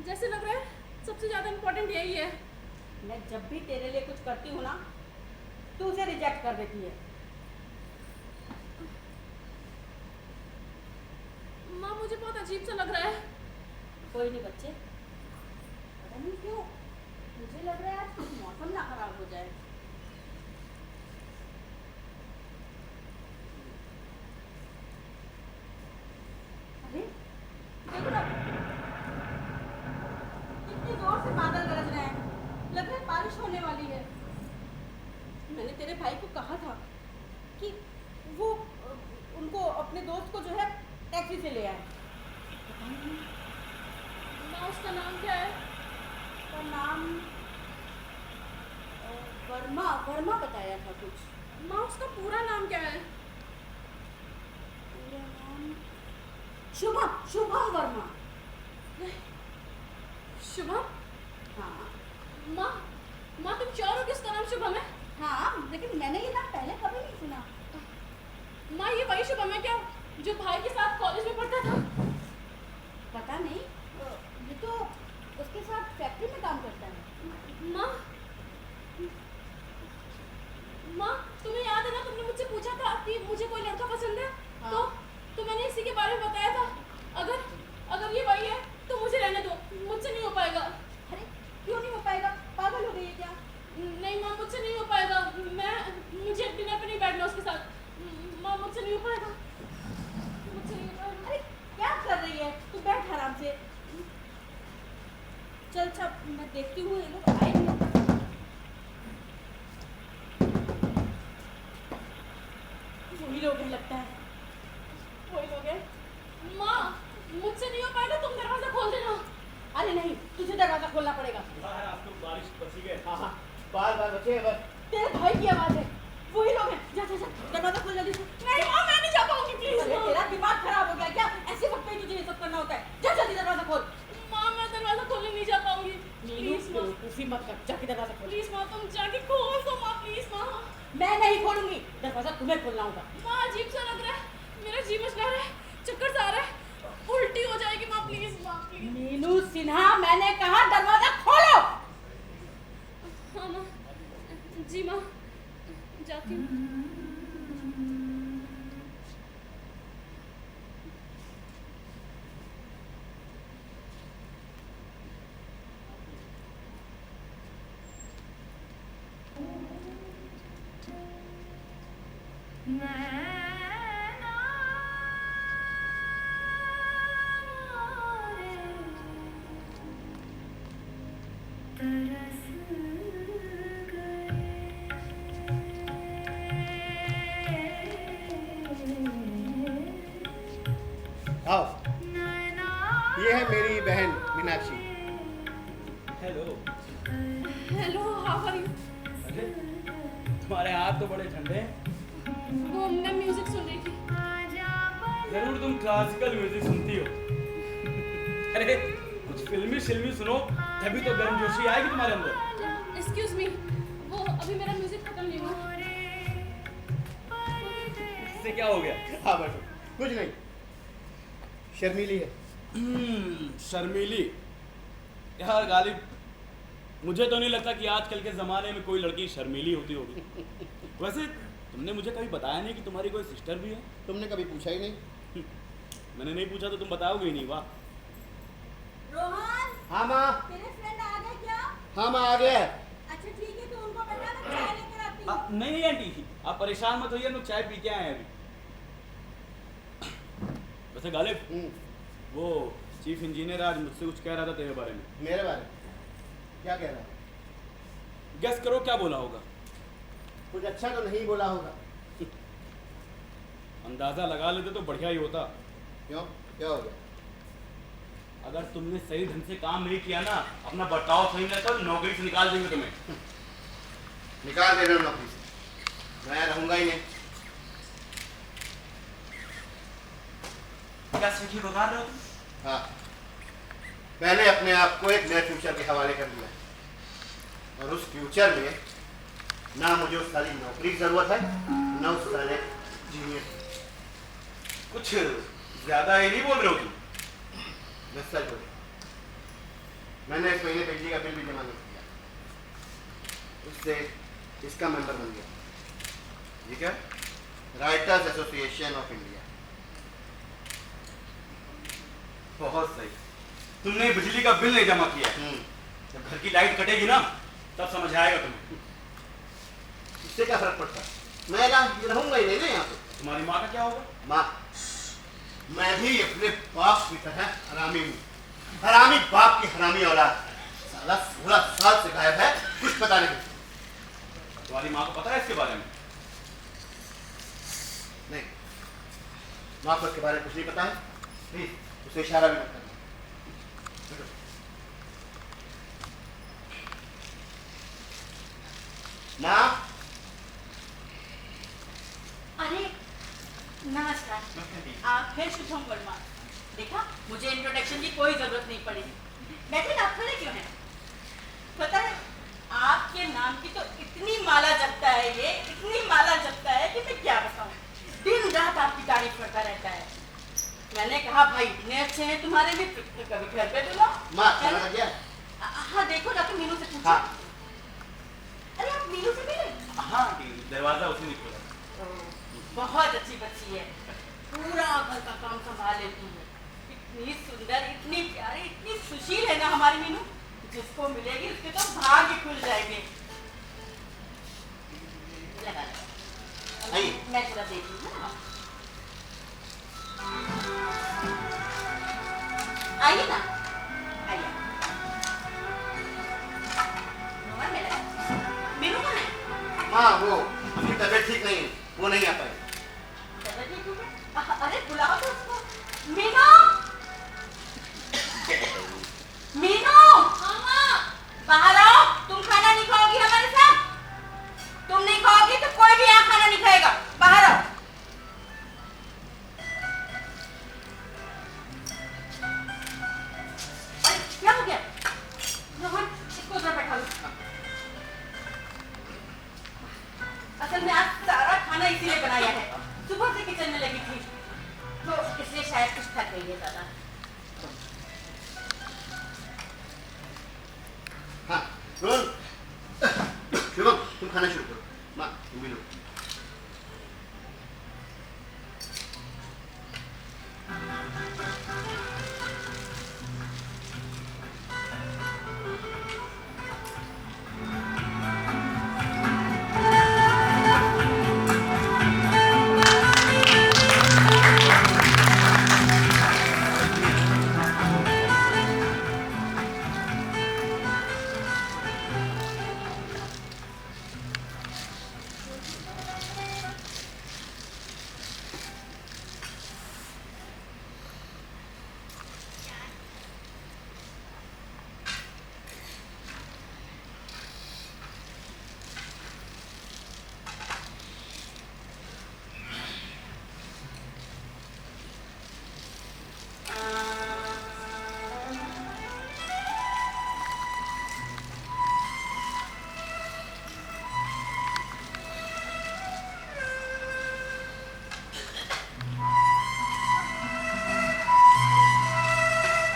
जैसे लग रहा है सबसे ज्यादा इम्पोर्टेंट यही है। मैं जब भी तेरे लिए कुछ करती हूँ ना, तू उसे रिजेक्ट कर देती है। माँ मुझे बहुत अजीब सा लग रहा है। कोई नहीं बच्चे, पता नहीं क्यों मुझे लग रहा है आज कुछ मौसम ना खराब हो जाए। अरे देखो ना, कितनी जोर से बादल गरज रहे हैं, लग रहा है बारिश होने वाली है। मैंने तेरे भाई को कहा था कि वो उनको अपने दोस्त को जो है टैक्सी से ले आए। पता नहीं माँ उसका नाम क्या है? उसका नाम वर्मा वर्मा बताया था कुछ। माँ उसका पूरा नाम क्या है? पूरा नाम शुभम, शुभम वर्मा। शुभम? हाँ माँ तुम श्योर हो कि उसका नाम शुभम है? हाँ, लेकिन मैंने ये नाम पहले कभी नहीं सुना। माँ ये वही शुभम है क्या जो भाई के साथ कॉलेज में पढ़ता था? पता नहीं, ये तो उसके साथ फैक्ट्री में काम करता है। माँ तुम्हें याद है ना तुमने मुझसे मुझसे पूछा था कि मुझे कोई लड़का पसंद है, हाँ। तो मैंने इसी के बारे में बताया था। अगर ये वही है तो मुझे रहने दो, मुझसे नहीं हो पाएगा। अरे क्यों नहीं हो पाएगा? पागल हो गई है क्या? नहीं माँ, मुझसे नहीं हो पाएगा। मुझे डिनर पे नहीं बैठना उसके साथ। माँ मुझसे नहीं हो पाएगा, मुझसे नहीं हो पाएगा। अरे क्या कर रही है तू? बैठ आराम से। चल अच्छा, मैं देखती हूँ ये लोग आए नहीं। वही लोग हैं लगता है। वही लोग हैं। माँ मुझसे नहीं हो पाएगा, तुम दरवाजा खोल देना। अरे नहीं, तुझे दरवाजा खोलना पड़ेगा। आप लोग बारिश बची गए। हाँ हाँ, बार बार बचे बस। तेरे भाई की आवाज है। वही लोग हैं। जा जा जा, दरवाजा खोल जल्दी से। नहीं माँ, मैं नहीं जा पाऊंगी, प्लीज। अरे तेरा दिमाग खराब हो गया क्या? ऐसे वक्त पे तुझे ये सब करना होता है। जा जल्दी दरवाजा खोल। माँ मैं दरवाजा खोलने नहीं जा पाऊंगी। प्लीज माँ, बेवकूफी मत कर, जाके दरवाजा खोल। प्लीज माँ, तुम जाके खोल दो माँ, प्लीज माँ। मैं नहीं खोलूंगी, दरवाजा तुम्हें खोलना होगा। माँ अजीब सा लग रहा है, मेरा जी मचला रहा है, चक्कर सा आ रहा है, उल्टी हो जाएगी माँ, प्लीज माँ, प्लीज। मीनू सिन्हा, मैंने कहा दरवाजा खोलो। हाँ माँ, जी माँ, जाती हूँ। आओ, ये है मेरी बहन Meenakshi. Hello. Hello, how are you? अरे तुम्हारे हाथ तो बड़े ठंडे हैं। वो मैं म्यूजिक सुन रही थी। जरूर तुम क्लासिकल म्यूजिक सुनती हो। अरे कुछ फिल्मी सुनो, तभी तो गर्मजोशी आएगी तुम्हारे अंदर। एक्सक्यूज मी, वो अभी मेरा म्यूजिक खत्म नहीं हुआ। इससे क्या हो गया? हाँ बैठो, कुछ नहीं, शर्मीली है। शर्मीली। यार गालिब, मुझे तो नहीं लगता कि आजकल के ज़माने में कोई लड़की शर्मीली होती होगी। वैसे तुमने मुझे कभी बताया नहीं कि तुम्हारी कोई सिस्टर भी है। तुमने कभी पूछा ही नहीं। मैंने नहीं पूछा तो तुम बताओगे ही नहीं। वाह। रोहन, हाँ माँ। तेरे फ्रेंड आ गए क्या? हाँ माँ, आ गया है। अच्छा ठीक है, तो उनको बता मैं चाय लेकर आती हूँ। नहीं नहीं आंटी, आप परेशान मत होइए, हम लोग चाय पी के आए हैं अभी। वैसे गालिब, वो चीफ इंजीनियर आज मुझसे कुछ कह रहा था तेरे बारे में। मेरे बारे में क्या कह रहा है? गेस करो क्या बोला होगा। कुछ अच्छा तो नहीं बोला होगा। अंदाजा लगा लेते तो बढ़िया ही होता। क्यों, क्या हो गया? अगर तुमने सही ढंग से काम नहीं किया ना, अपना बर्ताव सही नहीं तो नौकरी से निकाल देंगे तुम्हें। निकाल दे रहे हो नौकरी से, मैं रहूंगा ही नहीं। क्या सीखी बता रहे हो तुम? हाँ, मैंने अपने आप को एक नए फ्यूचर के हवाले कर दिया, और उस फ्यूचर में ना मुझे उस सारी नौकरी की जरूरत है, ना उस सारे जीनियस। कुछ ज्यादा ही नहीं बोल रहे हो तुम। मैं सच बोल, मैंने इस महीने बिजली का बिल भी जमा नहीं किया, उससे इसका मेंबर बन गया। ये क्या? Writers association of India. बहुत सही, तुमने बिजली का बिल नहीं जमा किया। जब घर की लाइट कटेगी ना, तब समझ आएगा तुम्हें। इससे क्या फर्क पड़ता है? मैं रहूंगा ही नहीं ना यहाँ पे। तुम्हारी माँ का क्या होगा? माँ, मैं भी अपने बाप की तरह हरामी हूँ, हरामी बाप की हरामी औलाद। साला 16 साल से गायब है, कुछ पता नहीं। तुम्हारी माँ को पता है इसके बारे में? नहीं, माँ को इसके बारे में कुछ नहीं पता है। प्लीज उसे इशारा भी मत करना। माँ। अरे नमस्कार, आप फिर शुभम वर्मा। देखा, मुझे इंट्रोडक्शन की कोई जरूरत नहीं पड़ी। बैठे ना, आप खड़े क्यों हैं? पता है, आपके नाम की तो इतनी माला जपता है, ये इतनी माला जपता है कि मैं क्या बताऊं। दिन रात आपकी तारीफ करता रहता है। मैंने कहा भाई इतने अच्छे हैं तुम्हारे भी, तो कभी घर पे बुलाओ। माँ खाना खा गया? हाँ देखो ना, तो मीनू से पूछो। हाँ। अरे आप मीनू से मिले? हाँ, दरवाजा उसी ने खोला। बहुत अच्छी बच्ची है, पूरा घर का काम संभाल लेती है। इतनी सुंदर, इतनी प्यारी, इतनी सुशील है ना हमारी मीनू, जिसको मिलेगी उसके तो भाग्य खुल जाएंगे। लगा लगा। मैं थोड़ा देख लूँ ना। आइए ना, आइए। मीनू कहाँ है? हाँ, वो उसकी तबीयत ठीक नहीं है, वो नहीं आ पाई। अरे बुलाओ तो उसको। मीनू, मीनू, हाँ माँ। बाहर आओ। तुम खाना नहीं खाओगी हमारे साथ? तुम नहीं खाओगी तो कोई भी यहाँ खाना नहीं खाएगा। बाहर आओ। अरे क्या हो गया? रोहन, इसको उधर बैठा लो। असल में आज सारा खाना इसीलिए बनाया है, सुबह से किचन में लगी थी, तो इसलिए शायद कुछ थक गई है ज्यादा। हाँ, रोहन, शुभम, तुम खाना शुरू करो। माँ, तुम भी लो।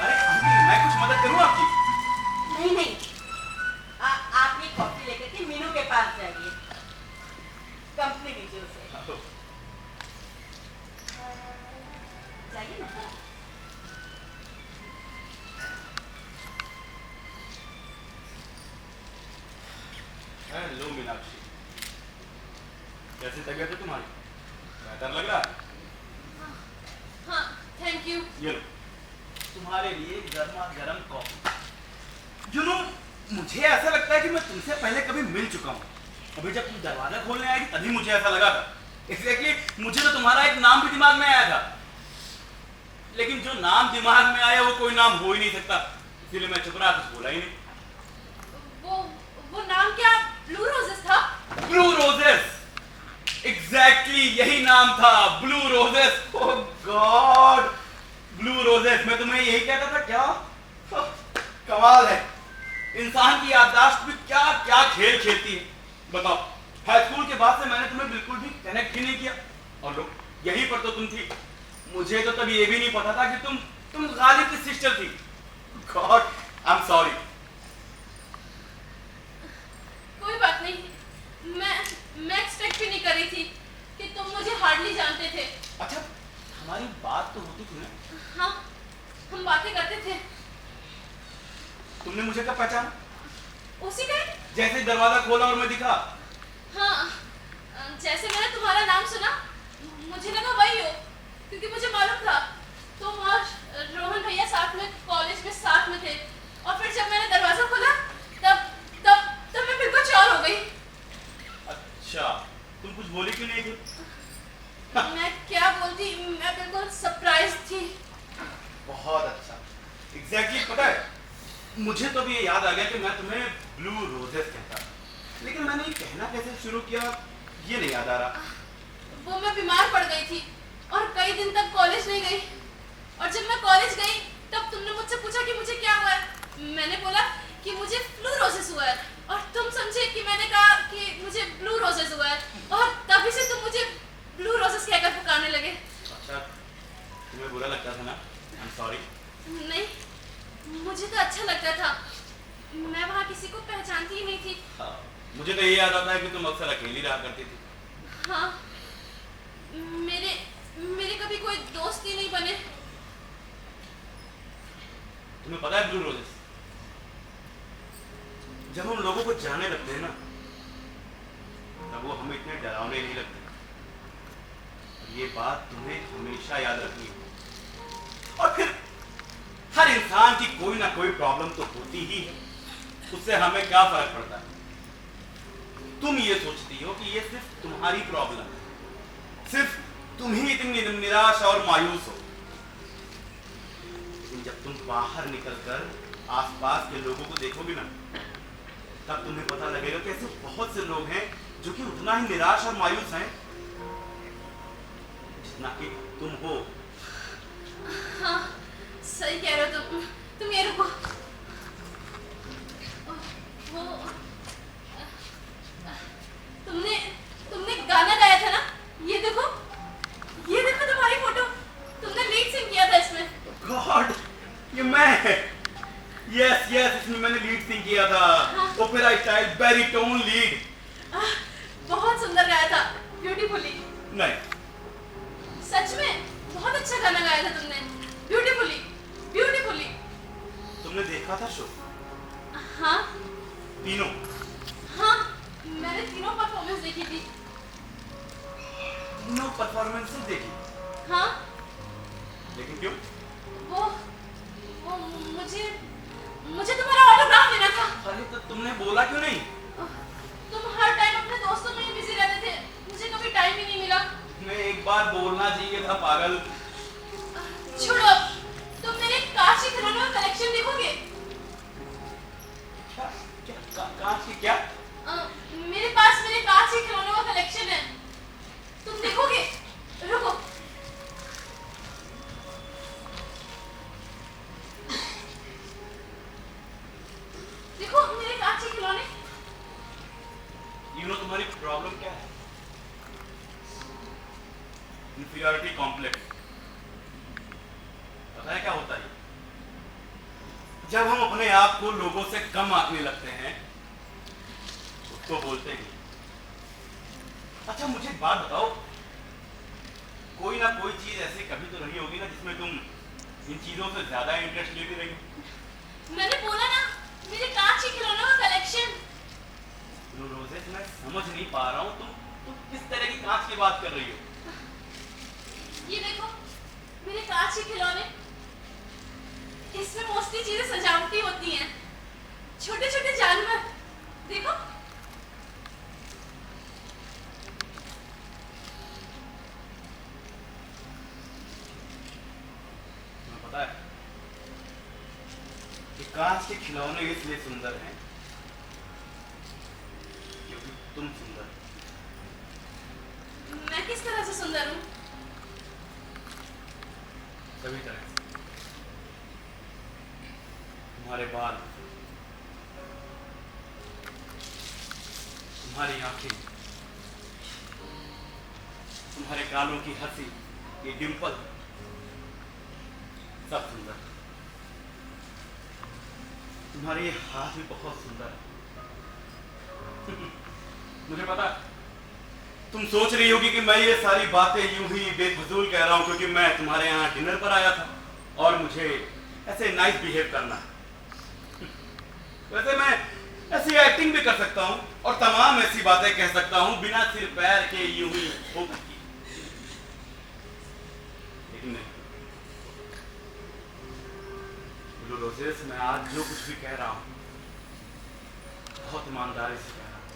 अरे आंटी, मैं कुछ मदद करूँ आपकी? नहीं नहीं, आप ये कॉफी लेकर के मीनू के पास जाइए, कंपनी दीजिए उसे। जाइए ना। हेलो मीनाक्षी, कैसी तबीयत है तुम्हारी? बेहतर लग रहा है? हाँ, थैंक यू। ये लो, तुम्हारे लिए गर्मा गर्म कॉफी। यू नो, मुझे ऐसा लगता है कि मैं तुमसे पहले कभी मिल चुका हूँ। अभी जब तुम दरवाजा खोलने आई थी तभी मुझे ऐसा लगा था। एग्जैक्टली मुझे तो तुम्हारा एक नाम भी दिमाग में आया था, लेकिन जो नाम दिमाग में आया वो कोई नाम हो ही नहीं सकता, इसीलिए मैं चुप रहा, कुछ बोला ही नहीं। वो नाम क्या ब्लू रोजेस था? ब्लू रोजेस, एग्जैक्टली यही नाम था, ब्लू रोजेस। ओह गॉड, ब्लू रोजेस। मैं तुम्हें यही कहता था क्या? कमाल है, इंसान की याददाश्त भी क्या क्या खेल खेलती है। बताओ, हाई स्कूल के बाद से मैंने तुम्हें बिल्कुल भी कनेक्ट ही नहीं किया, और लो यहीं पर तो तुम थी। मुझे तो तब ये भी नहीं पता था कि तुम गालिब की सिस्टर थी। God, I am sorry. कोई बात नहीं, मैं एक्सपेक्ट भी नहीं कर रही थी कि तुम मुझे हार्डली जानते थे। अच्छा, हमारी बात तो होती थी ना? हाँ, हम बातें करते थे। तुमने मुझे कब पहचाना? उसी टाइम? जैसे दरवाजा खोला और मैं दिखा। हाँ, जैसे मैंने तुम्हारा नाम सुना, मुझे लगा वही हो, क्योंकि मुझे मालूम था तुम और रोहन भैया साथ में कॉलेज में साथ में थे। और फिर जब मैंने दरवाजा खोला तब मैं बिल्कुल चौर हो गई। अच्छा, तुम कुछ बोली क्यों नहीं थी? मैं क्या बोलती, मैं बिल्कुल सरप्राइज थी। बहुत अच्छा, एग्जैक्टली पता है, मुझे तो भी ये याद आ गया कि मैं तुम्हें ब्लू रोजेस कहता, लेकिन मैंने ये कहना कैसे शुरू किया ये नहीं याद आ रहा। वो मैं बीमार पड़ गई थी और कई दिन तक कॉलेज नहीं गई, और जब मैं कॉलेज गई तब तुमने मुझसे पूछा कि मुझे क्या हुआ है। मैंने बोला कि मुझे फ्लू रोजेस हुआ है, और तुम समझे कि मैंने कहा कि मुझे ब्लू रोजेस हुआ है, और तभी से तुम मुझे ब्लू रोजेस कहकर पुकारने लगे। अच्छा, तुम्हें बुरा लगता था ना? I am sorry. नहीं, मुझे तो अच्छा लगता था, मैं वहाँ किसी को पहचानती ही नहीं थी। मुझे तो ये याद आता है कि तुम अक्सर अकेली रहा करती थी। हाँ, मेरे मेरे कभी कोई दोस्त ही नहीं बने। तुम्हें पता है ब्लू रोजेस, जब हम लोगों को जानने लगते हैं ना, तब वो हमें इतने डरावने नहीं लगते। ये बात तुम्हें हमेशा याद रखनी है। और फिर हर इंसान की कोई ना कोई प्रॉब्लम तो होती ही है, उससे हमें क्या फर्क पड़ता है? तुम ये सोचती हो कि ये सिर्फ तुम्हारी प्रॉब्लम है, सिर्फ तुम ही इतनी निराश और मायूस हो। लेकिन जब तुम बाहर निकलकर आसपास के लोगों को देखोगे ना, तब तुम्हें पता लगेगा कि ऐसे बहुत से लोग हैं जो कि उतना ही निराश और मायूस हैं जितना कि तुम हो। हाँ, सही कह रहे हो तुम ये रुको। वो तुमने गाना गाया था ना, ये देखो तुम्हारी फोटो, तुमने लीड सिंग किया था इसमें। गॉड, ये मैं, यस इसमें मैंने लीड सिंग किया था। Opera style baritone lead. बहुत सुंदर गाया था, ब्यूटीफुली। नहीं, सच में बहुत अच्छा गाना गाया था तुमने, ब्यूटीफुली। तुमने देखा था शो? हाँ तीनों? हाँ, मैंने तीनों परफॉर्मेंस देखी थी। तीनों परफॉर्मेंसेस देखी? हाँ। लेकिन क्यों? वो मुझे तुम्हारा ऑटोग्राफ लेना था। अरे तो तुमने बोला क्यों नहीं? तुम हर टाइम अपने दोस्तों में ही बिजी रहते थे, मुझे कभी टाइम ही नहीं मिला। मैं एक बार बोलना चाहिए था, पागल। छोड़ो, तुम मेरे कांच के खिलौनों का कलेक्शन देखोगे? कांच की क्या? मेरे पास मेरे कांच के खिलौनों का कलेक्शन है, तुम देखोगे? रुको। देखो मेरे कांच के खिलौने। तुम्हारी प्रॉब्लम क्या है? Inferiority complex. पता है क्या होता है? जब हम अपने आप को लोगों से कम आंकने लगते हैं तो बोलते हैं। अच्छा मुझे एक बात बताओ, कोई ना कोई चीज ऐसी कभी तो नहीं होगी ना जिसमें तुम इन चीजों से ज्यादा इंटरेस्ट लेती रही? मैंने बोला ना, मेरे कांच के खिलौनों का कलेक्शन। रोजेस, मैं समझ नहीं पा रहा हूँ तुम किस तरह की कांच की बात कर रही हो? ये देखो मेरे कांच के खिलौने, इसमें मोस्टली चीजें सजावटी होती हैं, छोटे छोटे जानवर। देखो तुम्हें पता है कि कांच के खिलौने इसलिए सुंदर हैं क्योंकि तुम सुंदर हो। मैं किस तरह से सुंदर हूँ? सभी तरह से। तुम्हारे बाल, तुम्हारी आंखें, तुम्हारे गालों की हंसी, ये डिंपल, सब सुंदर। तुम्हारे ये हाथ भी बहुत सुंदर है। मुझे पता है, तुम सोच रही होगी कि मैं ये सारी बातें यूं ही बेफजूल कह रहा हूं क्योंकि मैं तुम्हारे यहाँ डिनर पर आया था और मुझे ऐसे नाइस बिहेव करना है। वैसे मैं ऐसी एक्टिंग भी कर सकता हूं और तमाम ऐसी बातें कह सकता हूं बिना सिर पैर के यूं ही होकर की, लेकिन नहीं। रोजेस, मैं आज जो कुछ भी कह रहा हूं बहुत ईमानदारी से कह रहा हूं।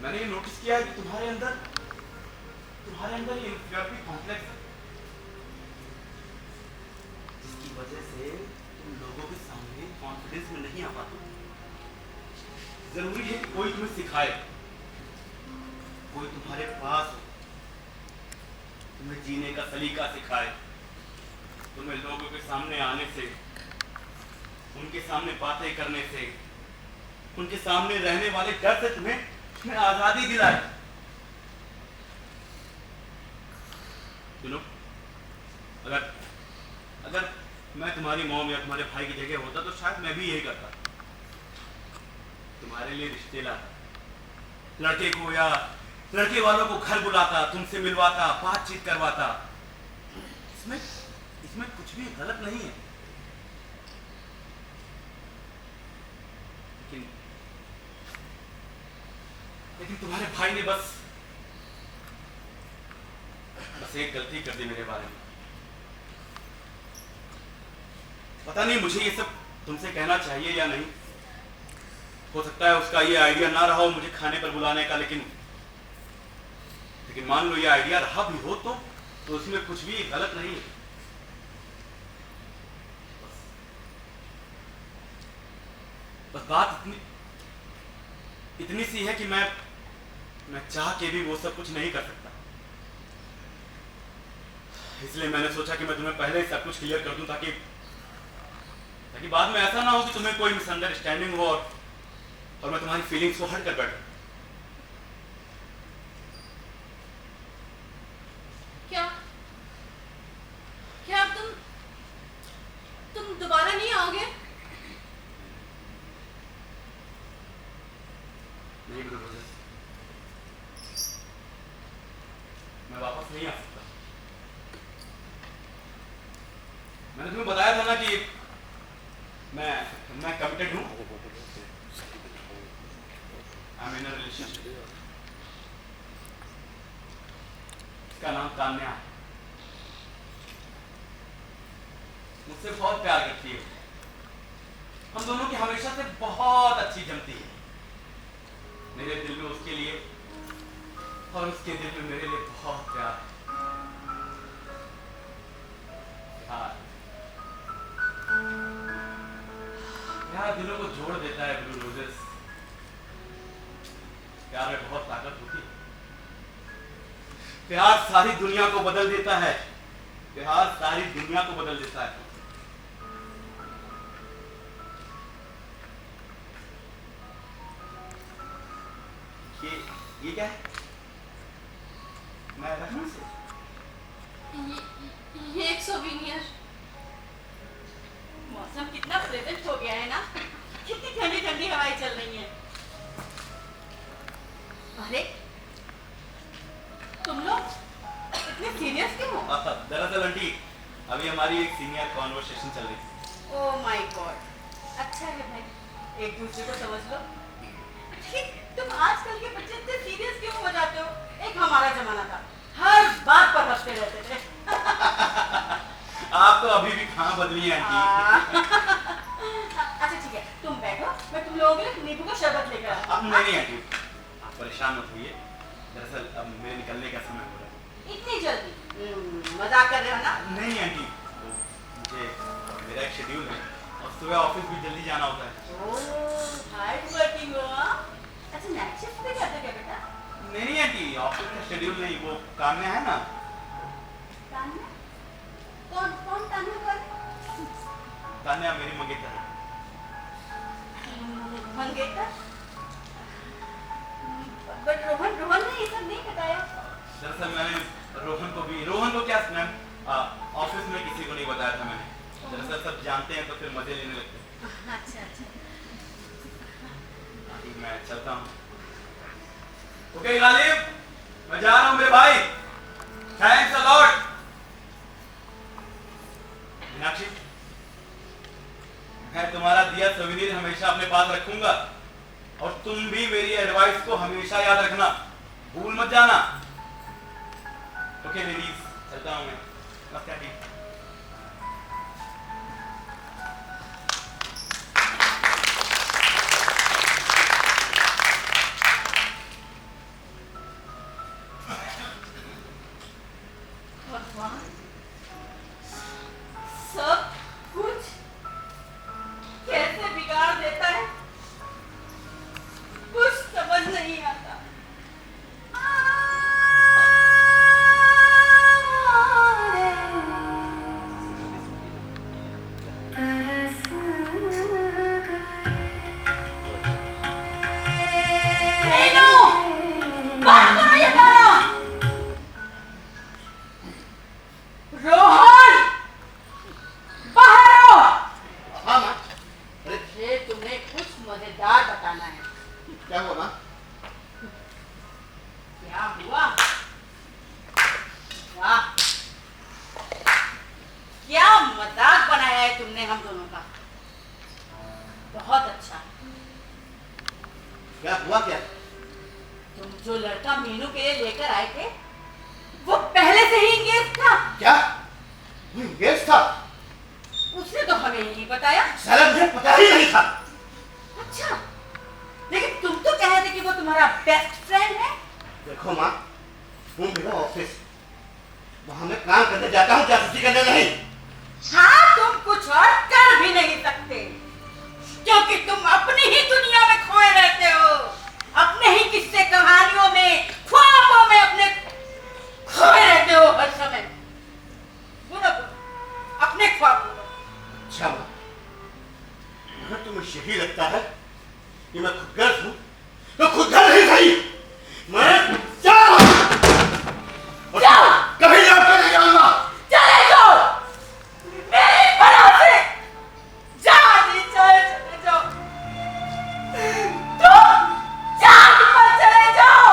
मैंने ये नोटिस किया है कि तुम्हारे अंदर ये इंफीरियरिटी कॉम्प्लेक्स है, जिसकी वजह से तुम लोगों के सामने कॉन्फिडेंस में नहीं आ पाते। जरूरी है कि कोई तुम्हें सिखाए, कोई तुम्हारे पास हो, तुम्हें जीने का सलीका सिखाए, तुम्हें लोगों के सामने आने से, उनके सामने बातें करने से, उनके सामने रहने वाले डर से तुम्हें आजादी दिलाए। सुनो, अगर मैं तुम्हारी मॉम या तुम्हारे भाई की जगह होता तो शायद मैं भी यही करता। तुम्हारे लिए रिश्ते लाता, लड़के को या लड़के वालों को घर बुलाता, तुमसे मिलवाता, बातचीत करवाता। इसमें इसमें कुछ भी गलत नहीं है, लेकिन तुम्हारे भाई ने बस एक गलती कर दी मेरे बारे में। पता नहीं मुझे ये सब तुमसे कहना चाहिए या नहीं। हो सकता है उसका ये आइडिया ना रहा हो मुझे खाने पर बुलाने का, लेकिन मान लो ये आइडिया रहा भी हो तो उसमें कुछ भी गलत नहीं है। बस बात इतनी सी है कि मैं चाह के भी वो सब कुछ नहीं कर सकता। इसलिए मैंने सोचा कि मैं तुम्हें पहले ही सब कुछ क्लियर कर दूं, ताकि बाद में ऐसा ना हो कि तुम्हें कोई मिसअंडरस्टैंडिंग हो और मैं तुम्हारी फीलिंग्स को हट कर बैठूं। क्या अब तुम दोबारा नहीं आओगे? नहीं ब्रदर, मैं वापस नहीं आ सकता। मैंने तुम्हें बताया था ना कि मैं कमिटेड हूं। I am in a relationship. इसका नाम तान्या है। मुझसे बहुत प्यार करती है। हम दोनों की हमेशा से बहुत अच्छी जमती है। मेरे दिल में उसके लिए और उसके दिल में मेरे लिए बहुत प्यार है। प्यार दिलों को जोड़ देता है ब्लू रोजेस। प्यार में बहुत ताकत होती है। प्यार सारी दुनिया को बदल देता है। प्यार सारी दुनिया को बदल देता है। ये क्या है? मैं लखनऊ से। ये एक सोविनियर। मौसम कितना प्लेजेंट हो गया है ना, कितनी ठंडी ठंडी हवाएं चल रही हैं। अरे तुम लोग इतने सीरियस क्यों हो? दरअसल आंटी, अभी हमारी एक सीनियर कॉन्वर्सेशन चल रही थी। ओह माय गॉड, अच्छा है भाई, एक दूसरे को समझ लो। तुम आजकल के बच्चे इतने सीरियस क्यों हो जाते हो? एक हमारा जमाना था, हर बात पर हंसते रहते थे। आप तो अभी भी कहाँ बदली हैं आंटी। अच्छा ठीक है, तुम बैठो, मैं तुम लोगों के लिए नींबू का शरबत लेकर आता हूं। नहीं आंटी, आप परेशान मत होइए। दरअसल अब मेरे निकलने का समय हो रहा है। इतनी जल्दी? मजाक कर रहे हो ना? नहीं आंटी, तो मुझे मेरा एक शेड्यूल है और सुबह ऑफिस भी जल्दी जाना होता है। ओह हार्ड वर्किंग हो। अच्छा नाइट शिफ्ट भी करते क्या बेटा? नहीं आंटी, ऑफिस का शेड्यूल नहीं, वो कान्या है ना। तान्या? कौन तान्या पर? तान्या मेरी मंगेतर है। मंगेतर? बट रोहन ने ये सब नहीं बताया। दरअसल मैंने रोहन को क्या मैम ऑफिस में किसी को नहीं बताया था मैंने। दरअसल सब जानते हैं तो फिर मजे लेने लगते हैं। अच्छा मैं चलता हूँ। ओके गालिब, मैं जा रहा हूँ मेरे भाई। Thanks a lot. मीनाक्षी, मैं तुम्हारा दिया सोवेनियर हमेशा अपने पास रखूंगा और तुम भी मेरी एडवाइस को हमेशा याद रखना, भूल मत जाना। ओके लेडीज, चलता हूँ मैं। नमस्ते आंटी। सब कुछ कैसे बिगाड़ देता है, कुछ समझ नहीं आता। बात करो ये गाना। रोहन बाहर आओ। हाँ माँ। अरे मुझे तुम्हें कुछ मजेदार बताना है। क्या हुआ माँ? मजाक बनाया है तुमने हम दोनों का। बहुत अच्छा। क्या हुआ क्या? तुम जो लड़का मीनू के लिए लेकर आए थे वो पहले से ही इंगेज था। क्या वो इंगेज था? उसने तो हमें ही नहीं बताया। साला मुझे पता ही नहीं था। अच्छा, लेकिन तुम तो कह रहे थे कि वो तुम्हारा बेस्ट फ्रेंड है। देखो माँ, वो मेरा ऑफिस, वहां मैं काम करने जाता हूँ, जासूसी करने नहीं। हाँ, तुम कुछ और कर भी नहीं सकते क्योंकि तुम अपनी ही दुनिया में खोए रहते हो, अपने ही किस्से कहानियों में, ख्वाबों में अपने खोए रहते हो हर समय। बोलो अपने ख्वाब बोलो। अच्छा माँ, अगर तुम्हें यही लगता है कि मैं खुदगर्ज हूँ तो खुदगर्ज ही सही। मैं जाओ। कभी लौट के नहीं आऊंगा। चले जाओ मेरे बराबर से। जान चले जाओ, तुम जान पर चले जाओ।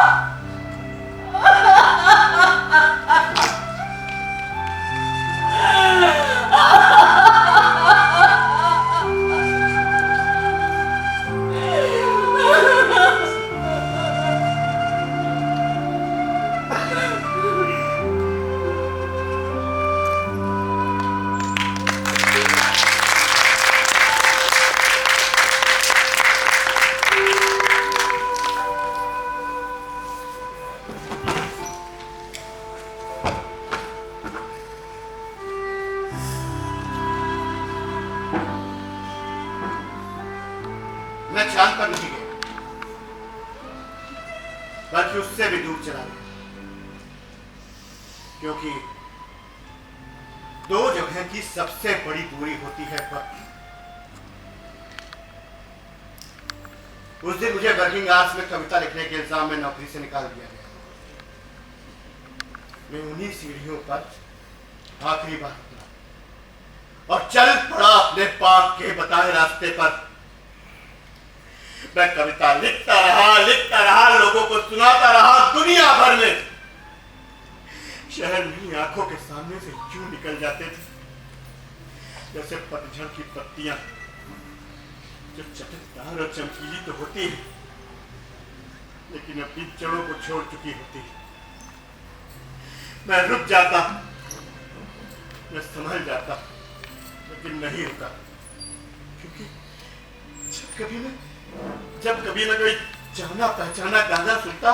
मैं चांद पर नहीं गया, बल्कि उससे भी दूर चला गया, क्योंकि दो जगह की सबसे बड़ी दूरी होती है वक्त। उस दिन मुझे वर्किंग आवर्स में कविता लिखने के इल्जाम में नौकरी से निकाल दिया गया। मैं उन्हीं सीढ़ियों पर आखिरी बार उतरा और चल पड़ा अपने पाप के बताए रास्ते पर। मैं कविता लिखता रहा, लोगों को सुनाता रहा, दुनिया भर में। शहर मेरी आंखों के सामने से यूं निकल जाते थे जैसे पतझड़ की पत्तियां, जो चटकदार और चमकीली तो होती है, लेकिन अपनी जड़ों को छोड़ चुकी होती है। मैं रुक जाता, मैं संभल जाता, लेकिन नहीं रुका, क्योंकि जब कभी मैं कोई जाना पहचाना गाना सुनता,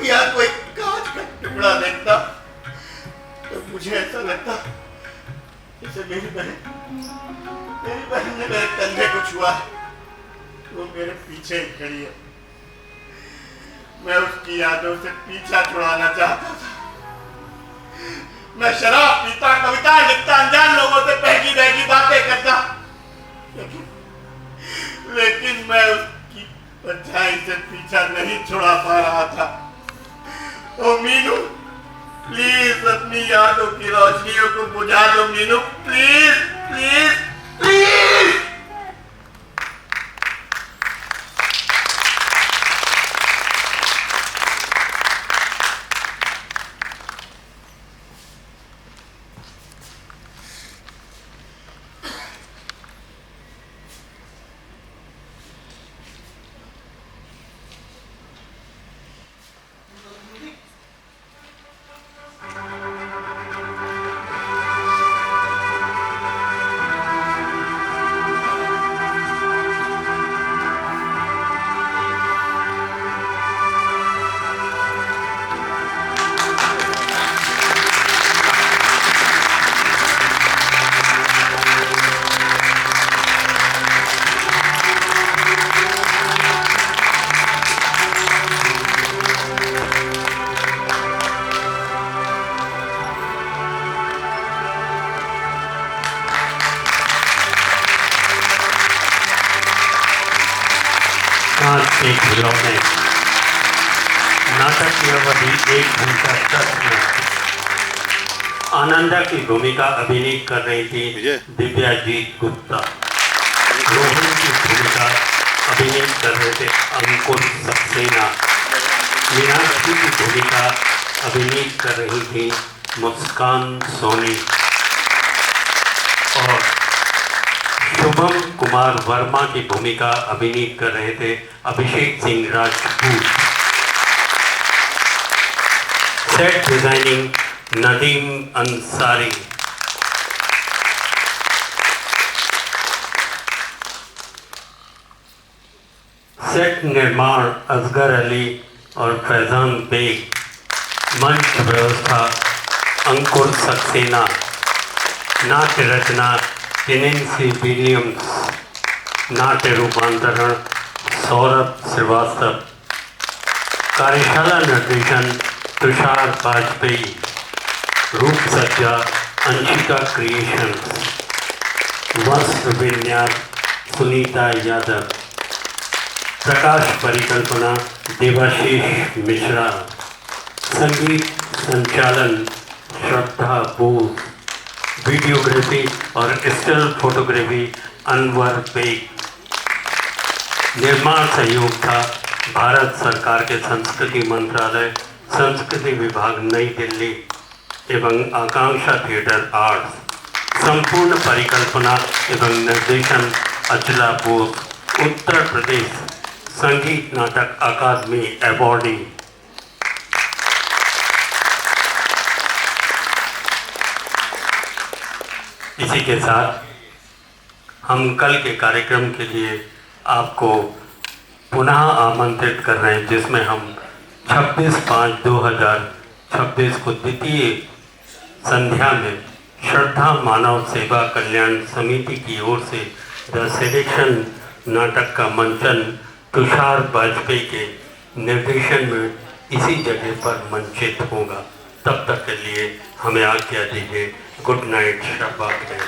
या कोई कांच का टुकड़ा देखता तो मुझे ऐसा लगता जैसे मेरी बहन ने मेरे कंधे को छुआ है, वो मेरे पीछे ही खड़ी है। मैं उसकी यादों से पीछा छुड़ाना चाहता था। मैं शराब पीता, कविता लिखता, अनजान लोगों से बहकी बहकी बातें करता, लेकिन मैं उसकी परछाई से पीछा नहीं छुड़ा पा रहा था। ओ मीनू, प्लीज अपनी यादों की रोशनियों को बुझा दो मीनू, प्लीज प्लीज प्लीज। के खिलौने नाटक की अवधि 1 घंटा 10 मिनट। आनंदा की भूमिका अभिनीत कर रही थी दिव्याजीत गुप्ता। रोहन की भूमिका अभिनीत कर रहे थे अंकुर सक्सेना। मीनाक्षी की भूमिका अभिनीत कर रही थी मुस्कान सोनी। और शुभम कुमार वर्मा की भूमिका अभिनीत कर रहे थे Abhishek Singh Rajput. Set designing Nadeem Ansari. Set निर्माण असगर अली और फैजान बेग। मंच व्यवस्था अंकुर सक्सेना। नाट्य रचना टेनेंसी विलियम्स। नाट्य रूपांतरण सौरभ श्रीवास्तव। कार्यशाला निर्देशन तुषार वाजपेयी। रूप सज्जा अंशिका क्रिएशंस। वस्त्र विन्यास सुनीता यादव। प्रकाश परिकल्पना देवाशीष मिश्रा। संगीत संचालन श्रद्धा बोस। वीडियोग्राफी और स्टिल फोटोग्राफी अनवर बेग। निर्माण सहयोग था भारत सरकार के संस्कृति मंत्रालय, संस्कृति विभाग नई दिल्ली एवं आकांक्षा थिएटर आर्ट्स। संपूर्ण परिकल्पना एवं निर्देशन अचला बोस, उत्तर प्रदेश संगीत नाटक अकादमी अवॉर्डी। इसी के साथ हम कल के कार्यक्रम के लिए आपको पुनः आमंत्रित कर रहे हैं, जिसमें हम 26/5/2026 को द्वितीय संध्या में श्रद्धा मानव सेवा कल्याण समिति की ओर से द सिलेक्शन नाटक का मंचन तुषार वाजपेयी के निर्देशन में इसी जगह पर मंचित होगा। तब तक के लिए हमें आज्ञा दीजिए। गुड नाइट, शब्बा खैर।